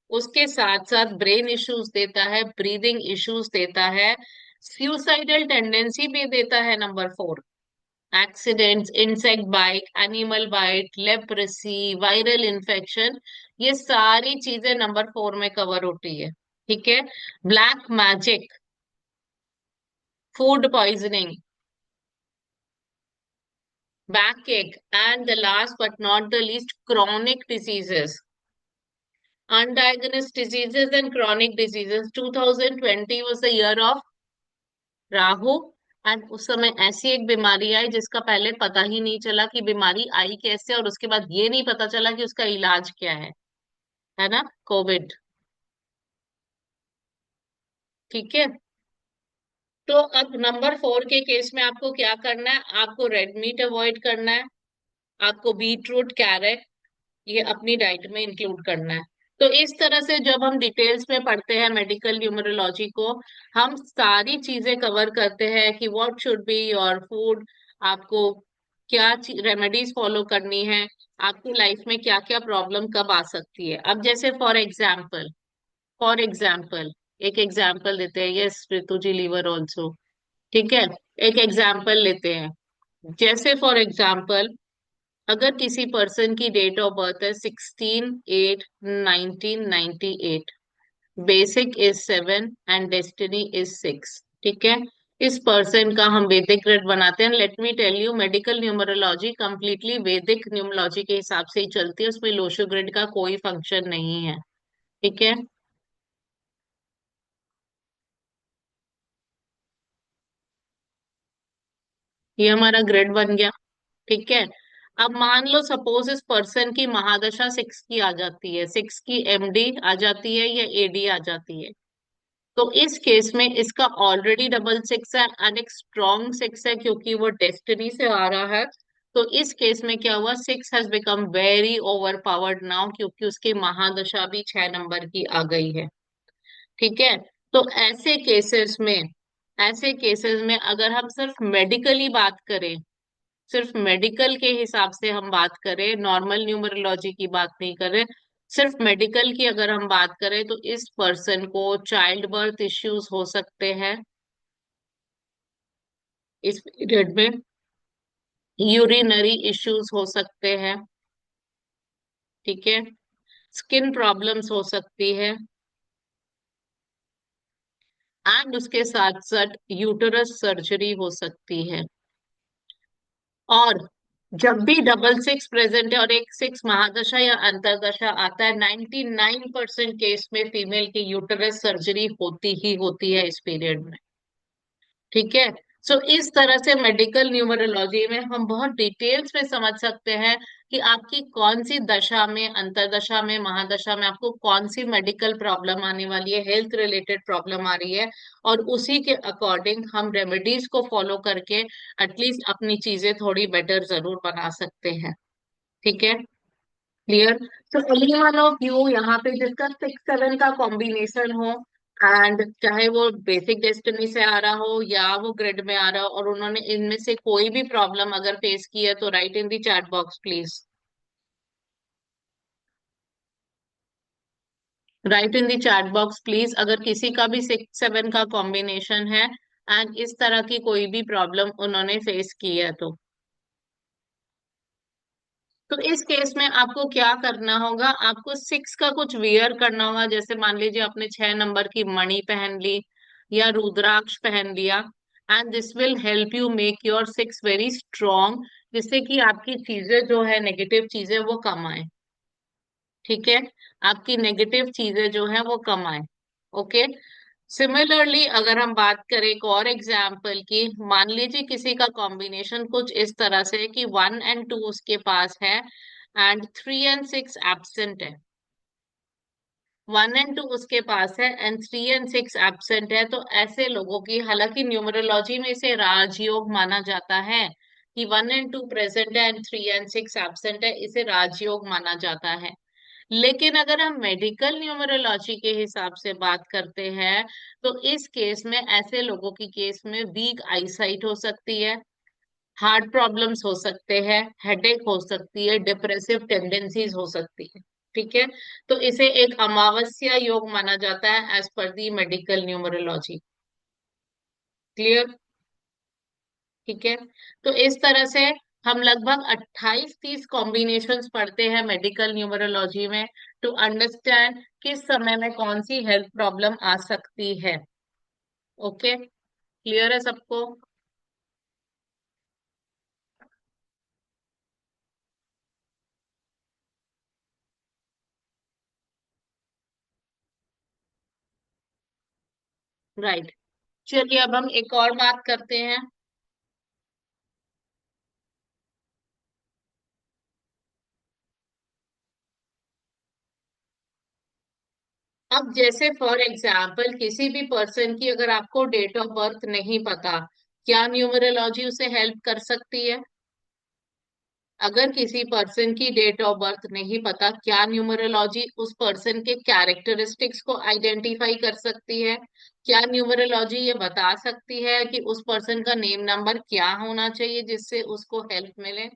उसके साथ साथ ब्रेन इश्यूज देता है, ब्रीदिंग इश्यूज देता है, सुसाइडल टेंडेंसी भी देता है number 4। Accidents, insect bite, animal bite, leprosy, viral infection, ये सारी चीजें नंबर 4 में कवर होती है। ठीक है। Black magic, food poisoning, back ache, and the last but not the least chronic diseases, undiagnosed diseases and chronic diseases। 2020 was the year of Rahu, and उस समय ऐसी एक बीमारी आई जिसका पहले पता ही नहीं चला कि बीमारी आई कैसे, और उसके बाद ये नहीं पता चला कि उसका इलाज क्या है ना? कोविड। ठीक है। तो अब नंबर 4 के केस में आपको क्या करना है? आपको रेड मीट अवॉइड करना है, आपको बीट रूट, कैरेट, ये अपनी डाइट में इंक्लूड करना है। तो इस तरह से जब हम डिटेल्स में पढ़ते हैं मेडिकल न्यूमरोलॉजी को, हम सारी चीजें कवर करते हैं कि what should be your food, आपको क्या रेमेडीज फॉलो करनी है, आपकी लाइफ में क्या क्या प्रॉब्लम कब आ सकती है। अब जैसे फॉर एग्जाम्पल एक एग्जाम्पल देते हैं। यस ऋतु जी, लीवर ऑल्सो। ठीक है। एक एग्जाम्पल लेते हैं। जैसे फॉर एग्जाम्पल, अगर किसी पर्सन की डेट ऑफ बर्थ है 16/8/1998, basic is 7 and destiny is 6। ठीक है। इस पर्सन का हम वैदिक ग्रेड बनाते हैं। Let me tell you, medical numerology completely वैदिक न्यूमरोलॉजी के हिसाब से ही चलती है, उसमें लोशो ग्रेड का कोई फंक्शन नहीं है। ठीक है। ये हमारा ग्रिड बन गया। ठीक है। अब मान लो सपोज इस पर्सन की महादशा 6 की आ जाती है, 6 की एमडी आ जाती है या एडी आ जाती है। तो इस केस में इसका ऑलरेडी डबल 6 है एंड एक स्ट्रॉन्ग 6 है क्योंकि वो डेस्टिनी से आ रहा है। तो इस केस में क्या हुआ, 6 has become very over powered now क्योंकि उसकी महादशा भी 6 नंबर की आ गई है। ठीक है। तो ऐसे केसेस में अगर हम सिर्फ मेडिकली बात करें, सिर्फ मेडिकल के हिसाब से हम बात करें, नॉर्मल न्यूमरोलॉजी की बात नहीं करें, सिर्फ मेडिकल की अगर हम बात करें, तो इस पर्सन को चाइल्ड बर्थ इश्यूज हो सकते हैं इस पीरियड में, यूरिनरी इश्यूज हो सकते हैं। ठीक है। स्किन प्रॉब्लम्स हो सकती है एंड उसके साथ साथ यूटरस सर्जरी हो सकती है। और जब भी डबल 6 प्रेजेंट है और एक 6 महादशा या अंतरदशा आता है, 99% केस में फीमेल की यूटरस सर्जरी होती ही होती है इस पीरियड में। ठीक है। सो इस तरह से मेडिकल न्यूमरोलॉजी में हम बहुत डिटेल्स में समझ सकते हैं कि आपकी कौन सी दशा में, अंतरदशा में, महादशा में आपको कौन सी मेडिकल प्रॉब्लम आने वाली है, हेल्थ रिलेटेड प्रॉब्लम आ रही है। और उसी के अकॉर्डिंग हम रेमेडीज को फॉलो करके एटलीस्ट अपनी चीजें थोड़ी बेटर जरूर बना सकते हैं। ठीक है। क्लियर। तो एनी वन ऑफ यू यहाँ पे जिसका 6 7 का कॉम्बिनेशन हो एंड चाहे वो बेसिक डेस्टिनी से आ रहा हो या वो ग्रिड में आ रहा हो, और उन्होंने इनमें से कोई भी प्रॉब्लम अगर फेस की है, तो right in the chat box please. Right in the chat box please, अगर किसी का भी 6 7 का कॉम्बिनेशन है एंड इस तरह की कोई भी प्रॉब्लम उन्होंने फेस की है तो। तो इस केस में आपको क्या करना होगा, आपको 6 का कुछ वियर करना होगा। जैसे मान लीजिए आपने 6 नंबर की मणि पहन ली या रुद्राक्ष पहन लिया, and this will help you make your 6 very strong, जिससे कि आपकी चीजें जो है, नेगेटिव चीजें वो कम आए। ठीक है। आपकी नेगेटिव चीजें जो है वो कम आए। ओके। सिमिलरली अगर हम बात करें एक और एग्जाम्पल की, मान लीजिए किसी का कॉम्बिनेशन कुछ इस तरह से है कि 1 and 2 उसके पास है एंड 3 and 6 एब्सेंट है। 1 and 2 उसके पास है एंड 3 and 6 एब्सेंट है। तो ऐसे लोगों की, हालांकि न्यूमरोलॉजी में इसे राजयोग माना जाता है कि 1 and 2 प्रेजेंट है एंड 3 and 6 एब्सेंट है, इसे राजयोग माना जाता है। लेकिन अगर हम मेडिकल न्यूमरोलॉजी के हिसाब से बात करते हैं, तो इस केस में ऐसे लोगों की केस में वीक आईसाइट हो सकती है, हार्ट प्रॉब्लम्स हो सकते हैं, हेडेक हो सकती है, डिप्रेसिव टेंडेंसीज हो सकती है। ठीक है। तो इसे एक अमावस्या योग माना जाता है एज पर दी मेडिकल न्यूमरोलॉजी। क्लियर। ठीक है। तो इस तरह से हम लगभग 28 30 कॉम्बिनेशंस पढ़ते हैं मेडिकल न्यूमरोलॉजी में, टू अंडरस्टैंड किस समय में कौन सी हेल्थ प्रॉब्लम आ सकती है। ओके। क्लियर है सबको। राइट। चलिए अब हम एक और बात करते हैं। अब जैसे फॉर एग्जाम्पल किसी भी पर्सन की अगर आपको डेट ऑफ बर्थ नहीं पता, क्या न्यूमरोलॉजी उसे हेल्प कर सकती है? अगर किसी पर्सन की डेट ऑफ बर्थ नहीं पता, क्या न्यूमरोलॉजी उस पर्सन के कैरेक्टरिस्टिक्स को आइडेंटिफाई कर सकती है? क्या न्यूमरोलॉजी ये बता सकती है कि उस पर्सन का नेम नंबर क्या होना चाहिए जिससे उसको हेल्प मिले?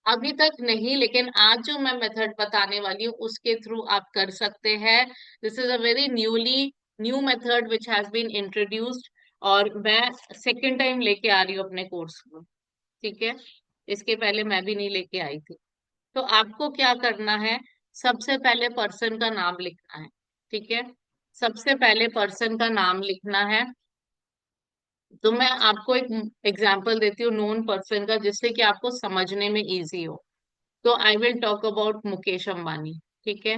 अभी तक नहीं, लेकिन आज जो मैं मेथड बताने वाली हूँ उसके थ्रू आप कर सकते हैं। This is a very new method which has been introduced, और मैं सेकेंड टाइम लेके आ रही हूँ अपने कोर्स में। ठीक है। इसके पहले मैं भी नहीं लेके आई थी। तो आपको क्या करना है, सबसे पहले पर्सन का नाम लिखना है। ठीक है। सबसे पहले पर्सन का नाम लिखना है। तो मैं आपको एक एग्जांपल देती हूँ नोन पर्सन का, जिससे कि आपको समझने में इजी हो। तो I will talk about Mukesh Ambani. ठीक है।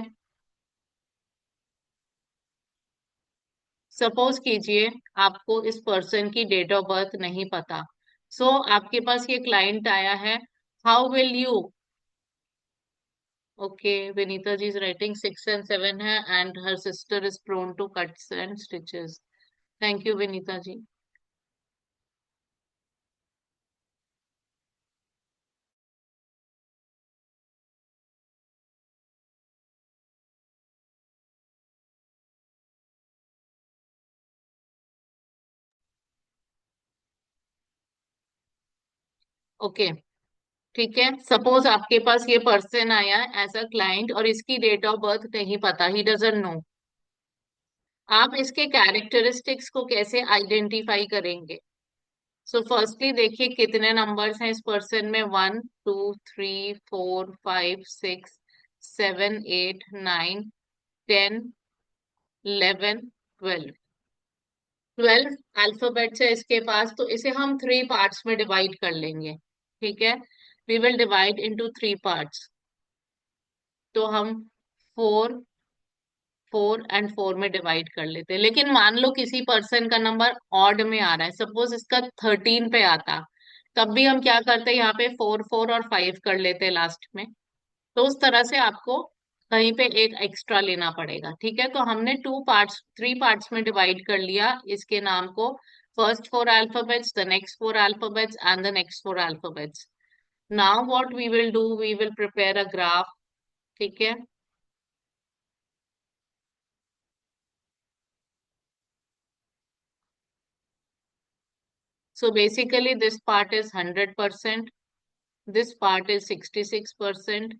सपोज कीजिए आपको इस पर्सन की डेट ऑफ बर्थ नहीं पता, सो आपके पास ये क्लाइंट आया है, how will you, okay, Vinita ji is writing 6 and 7 है and her sister is prone to cuts and stitches. Thank you Vinita ji. Okay, ठीक है, सपोज आपके पास ये पर्सन आया एज अ क्लाइंट और इसकी डेट ऑफ बर्थ नहीं पता, ही डजंट नो। आप इसके कैरेक्टरिस्टिक्स को कैसे आइडेंटिफाई करेंगे? सो फर्स्टली देखिए कितने नंबर्स हैं इस पर्सन में, 1 2 3 4 5 6 7 8 9 10 11 12। 12 अल्फाबेट्स है इसके पास, तो इसे हम 3 पार्ट्स में डिवाइड कर लेंगे। ठीक है, we will divide into 3 parts. तो हम 4 4 एंड 4 में डिवाइड कर लेते हैं। लेकिन मान लो किसी पर्सन का नंबर ऑड में आ रहा है, सपोज इसका 13 पे आता, तब भी हम क्या करते हैं, यहाँ पे 4 4 और 5 कर लेते हैं लास्ट में। तो उस तरह से आपको कहीं पे एक एक्स्ट्रा लेना पड़ेगा। ठीक है, तो हमने 2 पार्ट्स 3 पार्ट्स में डिवाइड कर लिया इसके नाम को। First 4 alphabets, the next 4 alphabets and the next 4 alphabets. Now what we will do, we will prepare a graph. ठीक है, so basically this part is 100%, this part is 66%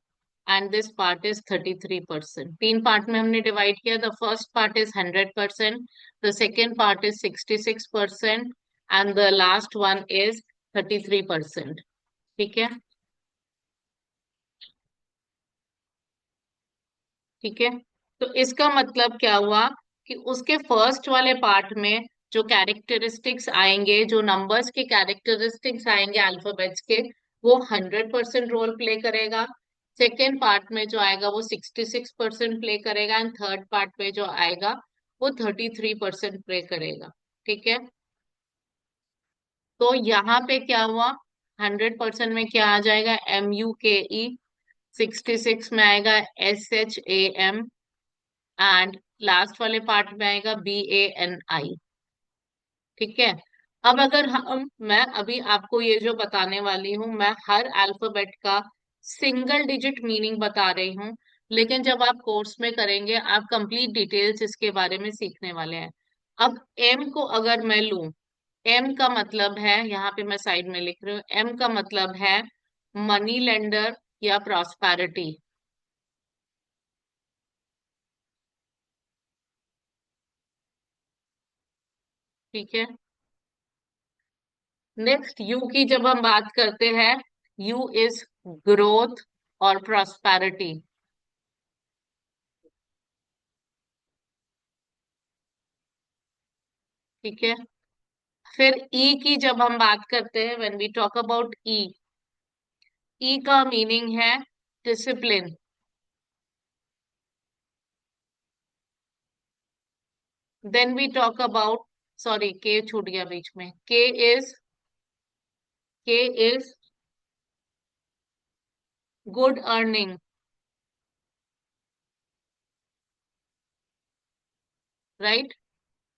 and this part is 33%। 3 part में हमने divide किया, the first part is 100%, the second part is 66% and the last one is 33%। ठीक है, ठीक है, तो इसका मतलब क्या हुआ कि उसके फर्स्ट वाले पार्ट में जो कैरेक्टरिस्टिक्स आएंगे, जो नंबर्स के कैरेक्टरिस्टिक्स आएंगे अल्फाबेट्स के, वो 100% रोल प्ले करेगा। सेकेंड पार्ट में जो आएगा वो 66% प्ले करेगा एंड थर्ड पार्ट में जो आएगा वो 33% प्ले करेगा। ठीक है, तो यहाँ पे क्या हुआ, 100% में क्या आ जाएगा, MUKE, 66 में आएगा SHAM एंड लास्ट वाले पार्ट में आएगा BANI। ठीक है, अब अगर हम मैं अभी आपको ये जो बताने वाली हूँ, मैं हर अल्फाबेट का सिंगल डिजिट मीनिंग बता रही हूँ, लेकिन जब आप कोर्स में करेंगे आप कंप्लीट डिटेल्स इसके बारे में सीखने वाले हैं। अब एम को अगर मैं लूं, एम का मतलब है, यहाँ पे मैं साइड में लिख रही हूँ, एम का मतलब है मनी लेंडर या प्रॉस्पेरिटी। ठीक है, नेक्स्ट यू की जब हम बात करते हैं, यू इज ग्रोथ और प्रॉस्पेरिटी। ठीक है, फिर ई की जब हम बात करते हैं, when we talk about E, E का मीनिंग है discipline. Then we talk about, sorry K छूट गया बीच में, is K is good earning, right,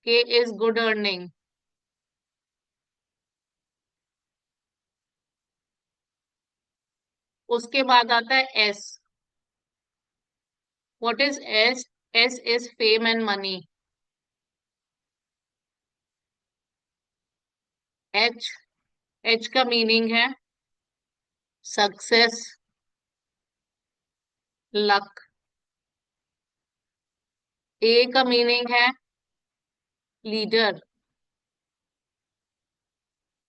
K is good earning. उसके बाद आता है S, what is S, S is fame and money. H, H का मीनिंग है सक्सेस, लक। ए का मीनिंग है लीडर।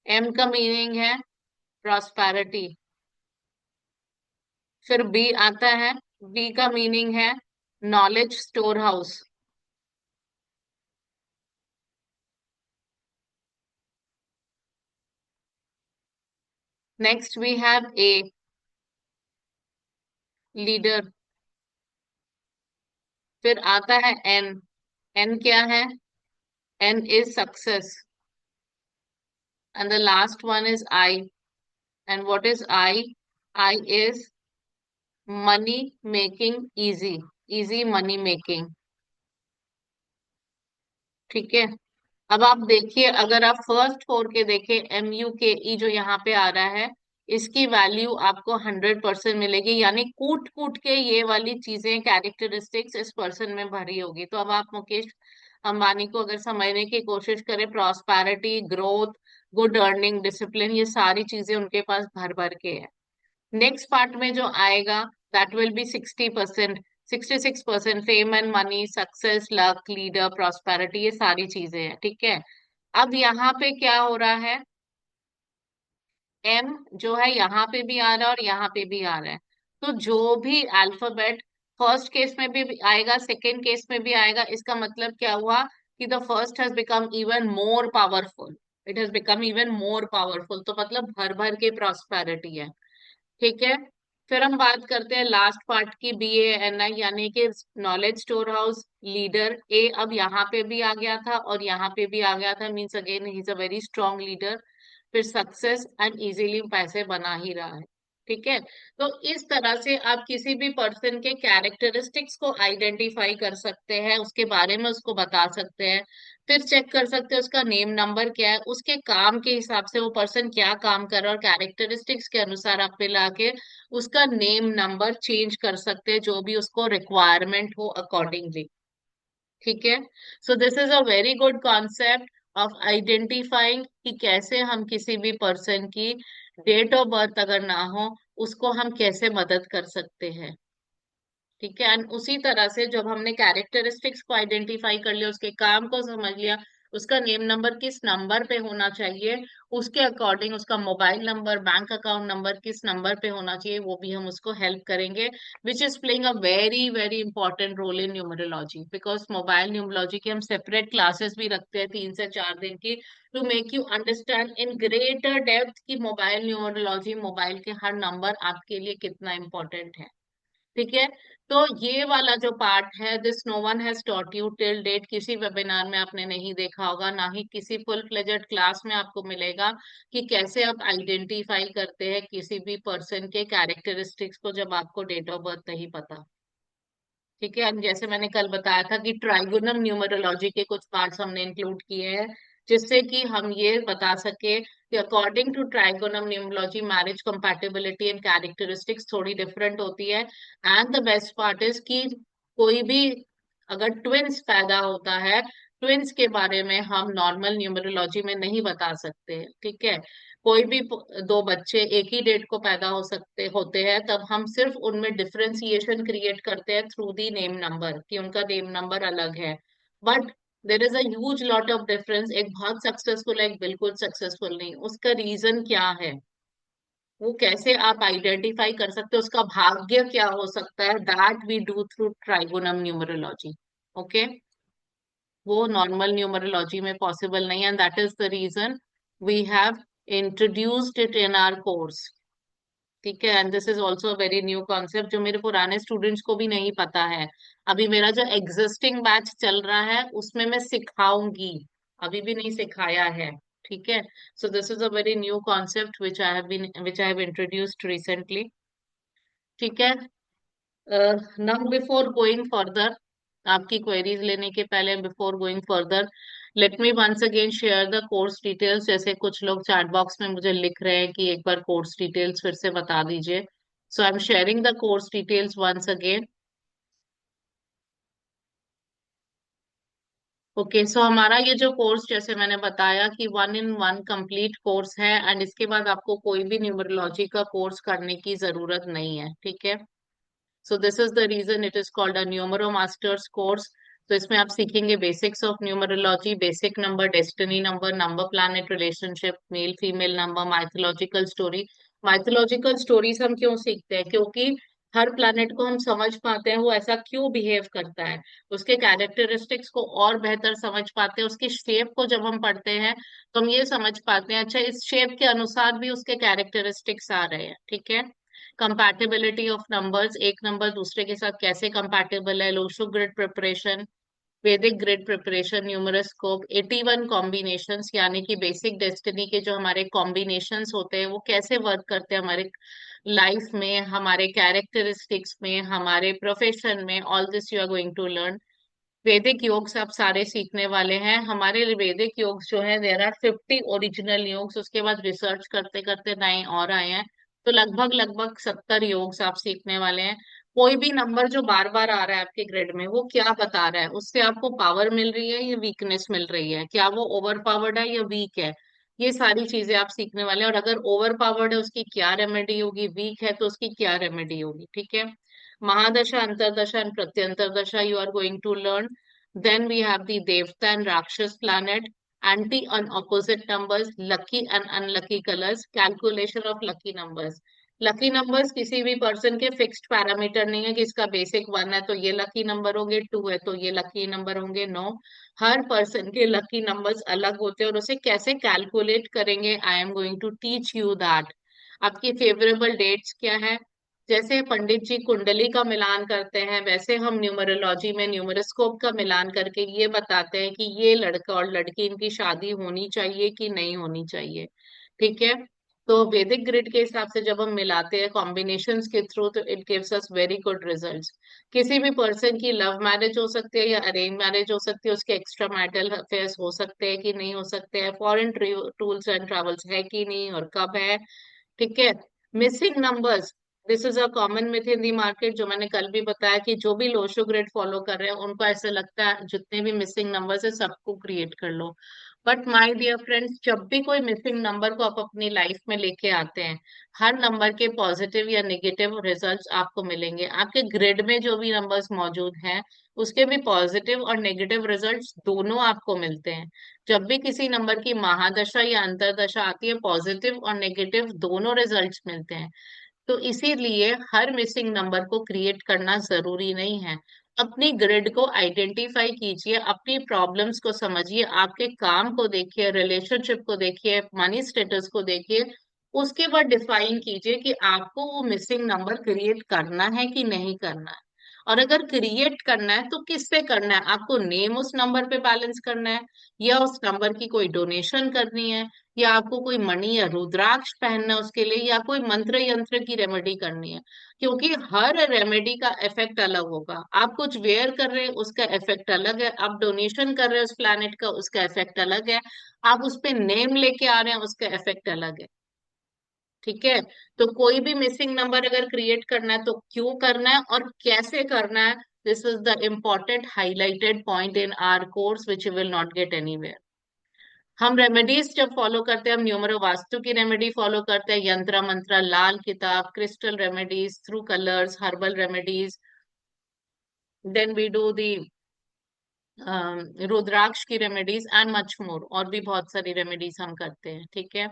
एम का मीनिंग है प्रॉस्पेरिटी। फिर बी आता है, बी का मीनिंग है knowledge store house. Next we have A, leader. फिर आता है एन, एन क्या है, N is success. And the last one is I. And what is I? I is money making easy. Easy money making. ठीक है। अब आप देखिए, अगर आप फर्स्ट फोर के देखें, MUKE जो यहाँ पे आ रहा है, इसकी वैल्यू आपको 100% मिलेगी, यानी कूट कूट के ये वाली चीजें, कैरेक्टरिस्टिक्स इस पर्सन में भरी होगी। तो अब आप मुकेश अंबानी को अगर समझने की कोशिश करें, prosperity, growth, good earning, discipline, ये सारी चीजें उनके पास भर भर के है। नेक्स्ट पार्ट में जो आएगा, that will be 60%, 66% fame and money, success, luck, leader, prosperity, ये सारी चीजें हैं। ठीक है। अब यहाँ पे क्या हो रहा है, एम जो है यहाँ पे भी आ रहा है और यहाँ पे भी आ रहा है। तो जो भी अल्फाबेट फर्स्ट केस में भी आएगा, सेकेंड केस में भी आएगा, इसका मतलब क्या हुआ कि the first has become even more powerful, it has become even more powerful. तो मतलब भर भर के प्रॉस्पेरिटी है। ठीक है। फिर हम बात करते हैं लास्ट पार्ट की, BANI, यानी कि नॉलेज स्टोर हाउस, लीडर। ए अब यहाँ पे भी आ गया था और यहाँ पे भी आ गया था, means again he is a very strong leader. फिर सक्सेस एंड इजीली पैसे बना ही रहा है। ठीक है। तो इस तरह से आप किसी भी पर्सन के कैरेक्टरिस्टिक्स को आइडेंटिफाई कर सकते हैं, उसके बारे में उसको बता सकते हैं। फिर चेक कर सकते हैं उसका नेम नंबर क्या है, उसके काम के हिसाब से वो पर्सन क्या काम कर रहा है, और कैरेक्टरिस्टिक्स के अनुसार आप मिला के उसका नेम नंबर चेंज कर सकते हैं, जो भी उसको रिक्वायरमेंट हो अकॉर्डिंगली। ठीक है। So this is a very good concept of identifying कि कैसे हम किसी भी पर्सन की डेट ऑफ बर्थ अगर ना हो, उसको हम कैसे मदद कर सकते हैं। ठीक है। एंड उसी तरह से जब हमने कैरेक्टरिस्टिक्स को आइडेंटिफाई कर लिया, उसके काम को समझ लिया, उसका नेम नंबर किस नंबर पे होना चाहिए, उसके अकॉर्डिंग उसका mobile number, bank account number किस नंबर पे होना चाहिए, वो भी हम उसको हेल्प करेंगे, which is playing a very very important role in numerology. Because mobile numerology की हम सेपरेट क्लासेस भी रखते हैं 3 से 4 दिन की, to make you understand in greater depth की मोबाइल न्यूमरोलॉजी, मोबाइल के हर नंबर आपके लिए कितना इंपॉर्टेंट है। ठीक है। तो ये वाला जो पार्ट है, this no one has taught you till date, किसी वेबिनार में आपने नहीं देखा होगा, ना ही किसी फुल फ्लेजेड क्लास में आपको मिलेगा कि कैसे आप आइडेंटिफाई करते हैं किसी भी पर्सन के कैरेक्टरिस्टिक्स को, जब आपको डेट ऑफ बर्थ नहीं पता। ठीक है। अब जैसे मैंने कल बताया था कि ट्राइगोनल न्यूमरोलॉजी के कुछ पार्ट्स हमने इंक्लूड किए हैं, जिससे कि हम ये बता सके कि according to trigonal numerology marriage compatibility and characteristics थोड़ी डिफरेंट होती है। And the best part is कि कोई भी अगर ट्विंस पैदा होता है, ट्विंस के बारे में हम नॉर्मल न्यूमरोलॉजी में नहीं बता सकते। ठीक है। कोई भी दो बच्चे एक ही डेट को पैदा हो सकते होते हैं, तब हम सिर्फ उनमें डिफरेंशिएशन क्रिएट करते हैं थ्रू दी नेम नंबर, कि उनका नेम नंबर अलग है। But there is a huge lot of difference, एक बहुत सक्सेसफुल है, एक बिल्कुल सक्सेसफुल नहीं। उसका रीजन क्या है, वो कैसे आप आइडेंटिफाई कर सकते हो, उसका भाग्य क्या हो सकता है, that we do through trigonum numerology. Okay. वो नॉर्मल न्यूमरोलॉजी में पॉसिबल नहीं है, and that is the reason we have introduced it in our course. ठीक है। And this is also very new concept, जो मेरे पुराने स्टूडेंट्स को भी नहीं पता है। अभी मेरा जो एग्जिस्टिंग बैच चल रहा है उसमें मैं सिखाऊंगी, अभी भी नहीं सिखाया है। ठीक है। So this is a very new concept which I have introduced recently. ठीक है। नाउ बिफोर गोइंग फर्दर, आपकी क्वेरीज लेने के पहले, before going further, let me once again share the course details. जैसे कुछ लोग चैट बॉक्स में मुझे लिख रहे हैं कि एक बार कोर्स डिटेल्स फिर से बता दीजिए। So I am sharing the course details once again. Okay. So हमारा ये जो कोर्स, जैसे मैंने बताया कि 1 in 1 कंप्लीट कोर्स है, एंड इसके बाद आपको कोई भी न्यूमरोलॉजी का कोर्स करने की जरूरत नहीं है। ठीक है। So this is the reason it is called a numero masters course. तो इसमें आप सीखेंगे basics of numerology, basic number, destiny number, number planet relationship, male female number, mythological story. Mythological stories हम क्यों सीखते हैं, क्योंकि हर प्लैनेट को हम समझ पाते हैं वो ऐसा क्यों बिहेव करता है, उसके कैरेक्टरिस्टिक्स को और बेहतर समझ पाते हैं, उसकी शेप को जब हम पढ़ते हैं तो हम ये समझ पाते हैं, अच्छा इस शेप के अनुसार भी उसके कैरेक्टरिस्टिक्स आ रहे हैं। ठीक है। कंपैटिबिलिटी ऑफ नंबर्स, एक नंबर दूसरे के साथ कैसे कंपैटिबल है, लोशो ग्रिड प्रिपरेशन, वैदिक ग्रिड प्रिपरेशन, न्यूमरोस्कोप, 81 कॉम्बिनेशंस, यानी कि बेसिक डेस्टिनी के जो हमारे कॉम्बिनेशंस होते हैं वो कैसे वर्क करते हैं हमारे लाइफ में, हमारे कैरेक्टरिस्टिक्स में, हमारे प्रोफेशन में, all this you are going to learn. वैदिक योग्स आप सारे सीखने वाले हैं। हमारे वैदिक योग्स जो है, देयर आर 50 ओरिजिनल योग्स, उसके बाद रिसर्च करते करते नए और आए हैं। तो लगभग लगभग 70 योग्स आप सीखने वाले हैं। कोई भी नंबर जो बार बार आ रहा है आपके ग्रिड में, वो क्या बता रहा है? उससे आपको पावर मिल रही है या वीकनेस मिल रही है? क्या वो ओवर पावर्ड है या वीक है? ये सारी चीजें आप सीखने वाले हैं। और अगर ओवर पावर्ड है उसकी क्या रेमेडी होगी, वीक है तो उसकी क्या रेमेडी होगी, ठीक है। Mahadasha, Antardasha, and Pratyantardasha you are going to learn. Then we have the Devta and Rakshas planet, anti and opposite numbers, lucky and unlucky colors, calculation of lucky numbers. Lucky numbers किसी भी person के fixed parameter नहीं है कि इसका basic 1 है तो ये लकी नंबर होंगे, 2 है तो ये लकी नंबर होंगे। नो, हर पर्सन के लकी नंबर्स अलग होते हैं और उसे कैसे कैलकुलेट करेंगे, I am going to teach you that. आपकी फेवरेबल डेट्स क्या है? जैसे पंडित जी कुंडली का मिलान करते हैं, वैसे हम न्यूमरोलॉजी में न्यूमरोस्कोप का मिलान करके ये बताते हैं कि ये लड़का और लड़की, इनकी शादी होनी चाहिए कि नहीं होनी चाहिए, ठीक है। तो वैदिक ग्रिड के हिसाब से जब हम मिलाते हैं कॉम्बिनेशंस के थ्रू, तो it gives us very good results. किसी भी पर्सन की लव मैरिज हो सकती है या अरेंज मैरिज हो सकती है, उसके एक्स्ट्रा मैरिटल अफेयर्स हो सकते हैं कि नहीं हो सकते हैं, फॉरेन टूर्स एंड ट्रेवल्स है कि नहीं और कब है, ठीक है। Missing numbers, this is a common myth in the market, जो मैंने कल भी बताया कि जो भी लोशो ग्रिड फॉलो कर रहे हैं उनको ऐसे लगता है जितने भी मिसिंग नंबर्स है सबको क्रिएट कर लो। बट माय डियर फ्रेंड्स, जब भी कोई मिसिंग नंबर को आप अपनी लाइफ में लेके आते हैं, हर नंबर के पॉजिटिव या नेगेटिव रिजल्ट्स आपको मिलेंगे। आपके ग्रिड में जो भी नंबर्स मौजूद हैं उसके भी पॉजिटिव और नेगेटिव रिजल्ट्स दोनों आपको मिलते हैं। जब भी किसी नंबर की महादशा या अंतरदशा आती है, पॉजिटिव और नेगेटिव दोनों रिजल्ट्स मिलते हैं। तो इसीलिए हर मिसिंग नंबर को क्रिएट करना जरूरी नहीं है। अपनी ग्रिड को आइडेंटिफाई कीजिए, अपनी प्रॉब्लम्स को समझिए, आपके काम को देखिए, रिलेशनशिप को देखिए, मनी स्टेटस को देखिए, उसके बाद डिफाइन कीजिए कि आपको वो मिसिंग नंबर क्रिएट करना है कि नहीं करना है। और अगर क्रिएट करना है तो किससे करना है? आपको नेम उस नंबर पे बैलेंस करना है, या उस नंबर की कोई डोनेशन करनी है, या आपको कोई मणि या रुद्राक्ष पहनना है उसके लिए, या कोई मंत्र यंत्र की रेमेडी करनी है। क्योंकि हर रेमेडी का इफेक्ट अलग होगा। आप कुछ वेयर कर रहे हैं उसका इफेक्ट अलग है, आप डोनेशन कर रहे हैं उस प्लैनेट का उसका इफेक्ट अलग है, आप उस पे नेम लेके आ रहे हैं उसका इफेक्ट अलग है, ठीक है। तो कोई भी मिसिंग नंबर अगर क्रिएट करना है तो क्यों करना है और कैसे करना है, this is the important highlighted point in our course which you will not get anywhere. हम रेमेडीज जब फॉलो करते हैं, हम न्यूमरो वास्तु की रेमेडी फॉलो करते हैं, यंत्र mantra, Lal Kitab, crystal remedies, through colours, herbal remedies, then we do the rudraksha की रेमेडीज एंड मच मोर, और भी बहुत सारी रेमेडीज हम करते हैं, ठीक है।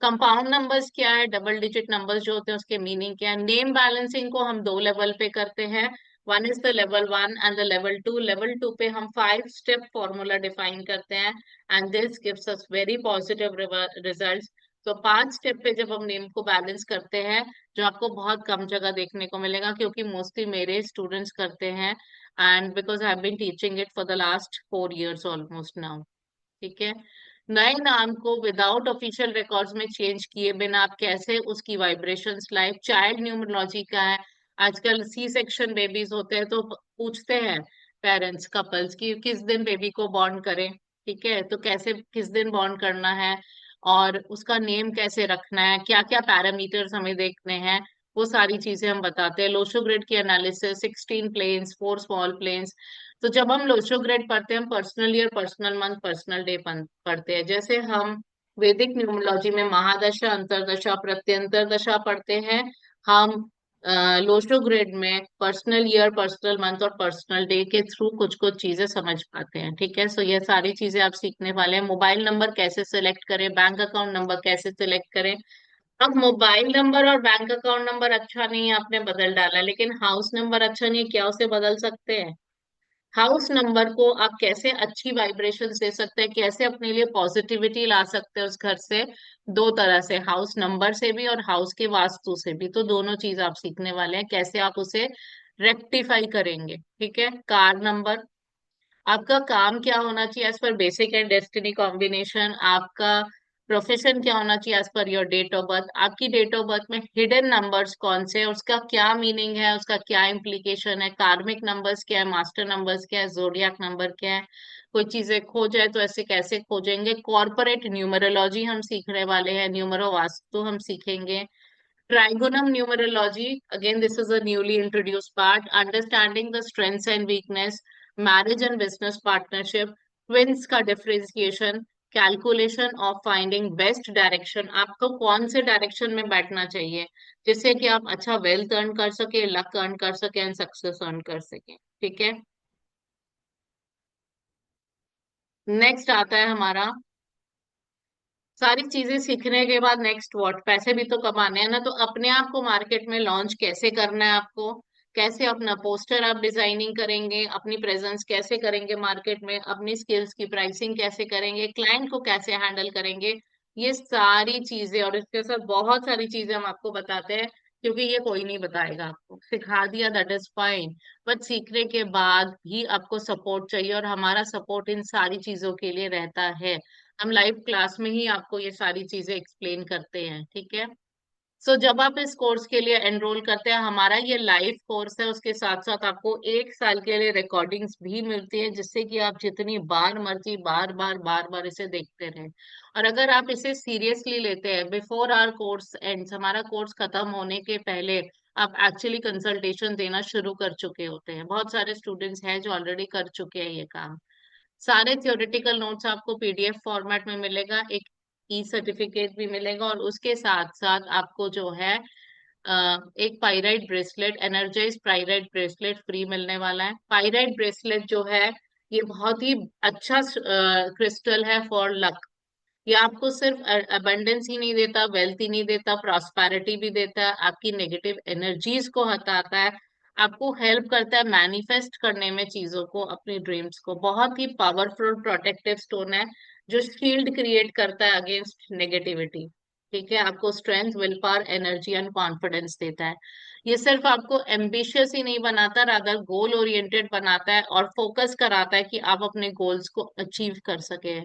कंपाउंड नंबर्स क्या है, डबल डिजिट नंबर्स जो होते हैं उसके मीनिंग क्या है। नेम बैलेंसिंग को हम दो लेवल पे करते हैं, one is the level 1 and the level 2। Level 2 पे हम 5 स्टेप फॉर्मूला डिफाइन करते हैं and this gives us very positive results. तो 5 स्टेप पे जब हम नेम को बैलेंस करते हैं, जो आपको बहुत कम जगह देखने को मिलेगा क्योंकि मोस्टली मेरे स्टूडेंट्स करते हैं, and because I have been teaching it for the last 4 years almost now, ठीक है। नए नाम को विदाउट ऑफिशियल रिकॉर्ड्स में चेंज किए बिना आप कैसे उसकी वाइब्रेशंस लाए? चाइल्ड न्यूमरोलॉजी का है। आजकल सी सेक्शन बेबीज होते हैं तो पूछते हैं पेरेंट्स कपल्स कि किस दिन बेबी को बॉर्न करें, ठीक है। तो कैसे किस दिन बॉर्न करना है और उसका नेम कैसे रखना है, क्या क्या पैरामीटर्स हमें देखने हैं, वो सारी चीजें हम बताते हैं। लोशो ग्रिड की एनालिसिस, 16 प्लेन्स, 4 स्मॉल प्लेन्स। तो जब हम लोचो ग्रेड पढ़ते हैं, हम personal year, personal month, personal day पढ़ते हैं। जैसे हम वैदिक न्यूमरोलॉजी में महादशा, अंतरदशा, प्रत्यंतर दशा पढ़ते हैं, हम लोचो ग्रेड में पर्सनल ईयर, पर्सनल मंथ और पर्सनल डे के थ्रू कुछ कुछ चीजें समझ पाते हैं, ठीक है। सो ये सारी चीजें आप सीखने वाले हैं। मोबाइल नंबर कैसे सिलेक्ट करें, बैंक अकाउंट नंबर कैसे सिलेक्ट करें। अब मोबाइल नंबर और बैंक अकाउंट नंबर अच्छा नहीं है, आपने बदल डाला, लेकिन हाउस नंबर अच्छा नहीं है, क्या उसे बदल सकते हैं? हाउस नंबर को आप कैसे अच्छी वाइब्रेशन दे सकते हैं, कैसे अपने लिए पॉजिटिविटी ला सकते हैं उस घर से? दो तरह से, हाउस नंबर से भी और हाउस के वास्तु से भी। तो दोनों चीज आप सीखने वाले हैं, कैसे आप उसे रेक्टिफाई करेंगे, ठीक है। कार नंबर, आपका काम क्या होना चाहिए as per basic and destiny combination, आपका प्रोफेशन क्या होना चाहिए as per your date of birth, आपकी डेट ऑफ बर्थ में हिडन नंबर्स कौन से हैं, उसका क्या मीनिंग है, उसका क्या इम्प्लीकेशन है, कार्मिक नंबर्स क्या है, मास्टर नंबर्स क्या है, जोडियाक नंबर क्या है, कोई चीजें खो जाए तो ऐसे कैसे खोजेंगे, कॉर्पोरेट न्यूमरोलॉजी हम सीखने वाले हैं, न्यूमरो वास्तु हम सीखेंगे, Trigonum numerology, again, this is a newly introduced part. Understanding the strengths and weakness, marriage and business partnership, twins का differentiation, calculation of finding best direction. आपको कौन से डायरेक्शन में बैठना चाहिए जिससे कि आप अच्छा वेल्थ अर्न कर सके, लक अर्न कर सके एंड सक्सेस अर्न कर सके। ठीक है। नेक्स्ट आता है हमारा, सारी चीजें सीखने के बाद नेक्स्ट व्हाट, पैसे भी तो कमाने हैं ना, तो अपने आप को मार्केट में लॉन्च कैसे करना है आपको, कैसे अपना पोस्टर आप डिजाइनिंग करेंगे, अपनी प्रेजेंस कैसे करेंगे मार्केट में, अपनी स्किल्स की प्राइसिंग कैसे करेंगे, क्लाइंट को कैसे हैंडल करेंगे, ये सारी चीजें और इसके साथ बहुत सारी चीजें हम आपको बताते हैं, क्योंकि ये कोई नहीं बताएगा आपको, सिखा दिया दैट इज फाइन, बट सीखने के बाद भी आपको सपोर्ट चाहिए और हमारा सपोर्ट इन सारी चीजों के लिए रहता है। हम लाइव क्लास में ही आपको ये सारी चीजें एक्सप्लेन करते हैं। ठीक है। सो जब आप इस कोर्स के लिए एनरोल करते हैं, हमारा ये लाइव कोर्स है, उसके साथ साथ आपको 1 साल के लिए रिकॉर्डिंग्स भी मिलती है, जिससे कि आप जितनी बार मर्जी बार बार इसे देखते रहें। और अगर आप इसे सीरियसली लेते हैं, बिफोर आवर कोर्स एंड्स, हमारा कोर्स खत्म होने के पहले आप एक्चुअली कंसल्टेशन देना शुरू कर चुके होते हैं। बहुत सारे स्टूडेंट्स हैं जो ऑलरेडी कर चुके हैं ये काम। सारे थ्योरेटिकल नोट्स आपको पीडीएफ फॉर्मेट में मिलेगा, एक ई सर्टिफिकेट भी मिलेगा, और उसके साथ साथ आपको जो है एक pyrite bracelet, energize pyrite bracelet free मिलने वाला है। पाइराइट ब्रेसलेट जो है ये बहुत ही अच्छा क्रिस्टल है फॉर लक। ये आपको सिर्फ अबंडेंस ही नहीं देता, वेल्थ ही नहीं देता, प्रॉस्पेरिटी भी देता है, आपकी नेगेटिव एनर्जीज को हटाता है, आपको हेल्प करता है मैनिफेस्ट करने में चीजों को, अपनी ड्रीम्स को। बहुत ही पावरफुल प्रोटेक्टिव स्टोन है जो शील्ड क्रिएट करता है अगेंस्ट नेगेटिविटी। ठीक है। आपको strength, will power, energy and confidence देता है। ये सिर्फ आपको एम्बिशियस ही नहीं बनाता, रादर गोल ओरिएंटेड बनाता है और फोकस कराता है कि आप अपने गोल्स को अचीव कर सके।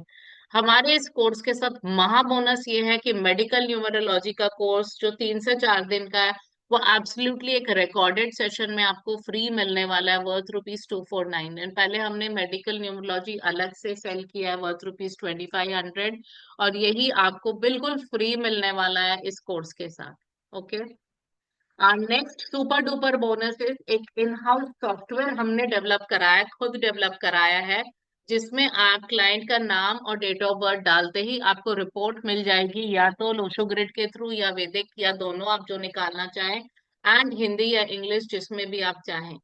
हमारे इस कोर्स के साथ महा बोनस ये है कि मेडिकल न्यूमरोलॉजी का कोर्स जो 3 से 4 दिन का है, वो एब्सोल्युटली एक रिकॉर्डेड सेशन में आपको फ्री मिलने वाला है, वर्थ रुपीज 249। एंड पहले हमने मेडिकल न्यूमरोलॉजी अलग से सेल किया है, वर्थ रुपीज 2500, और यही आपको बिल्कुल फ्री मिलने वाला है इस कोर्स के साथ। Okay. Next super duper bonus is एक इन हाउस सॉफ्टवेयर हमने डेवलप कराया है, खुद डेवलप कराया है, जिसमें आप क्लाइंट का नाम और डेट ऑफ बर्थ डालते ही आपको रिपोर्ट मिल जाएगी, या तो लोशो ग्रिड के थ्रू या वैदिक, या दोनों आप जो निकालना चाहें, एंड हिंदी या इंग्लिश जिसमें भी आप चाहें।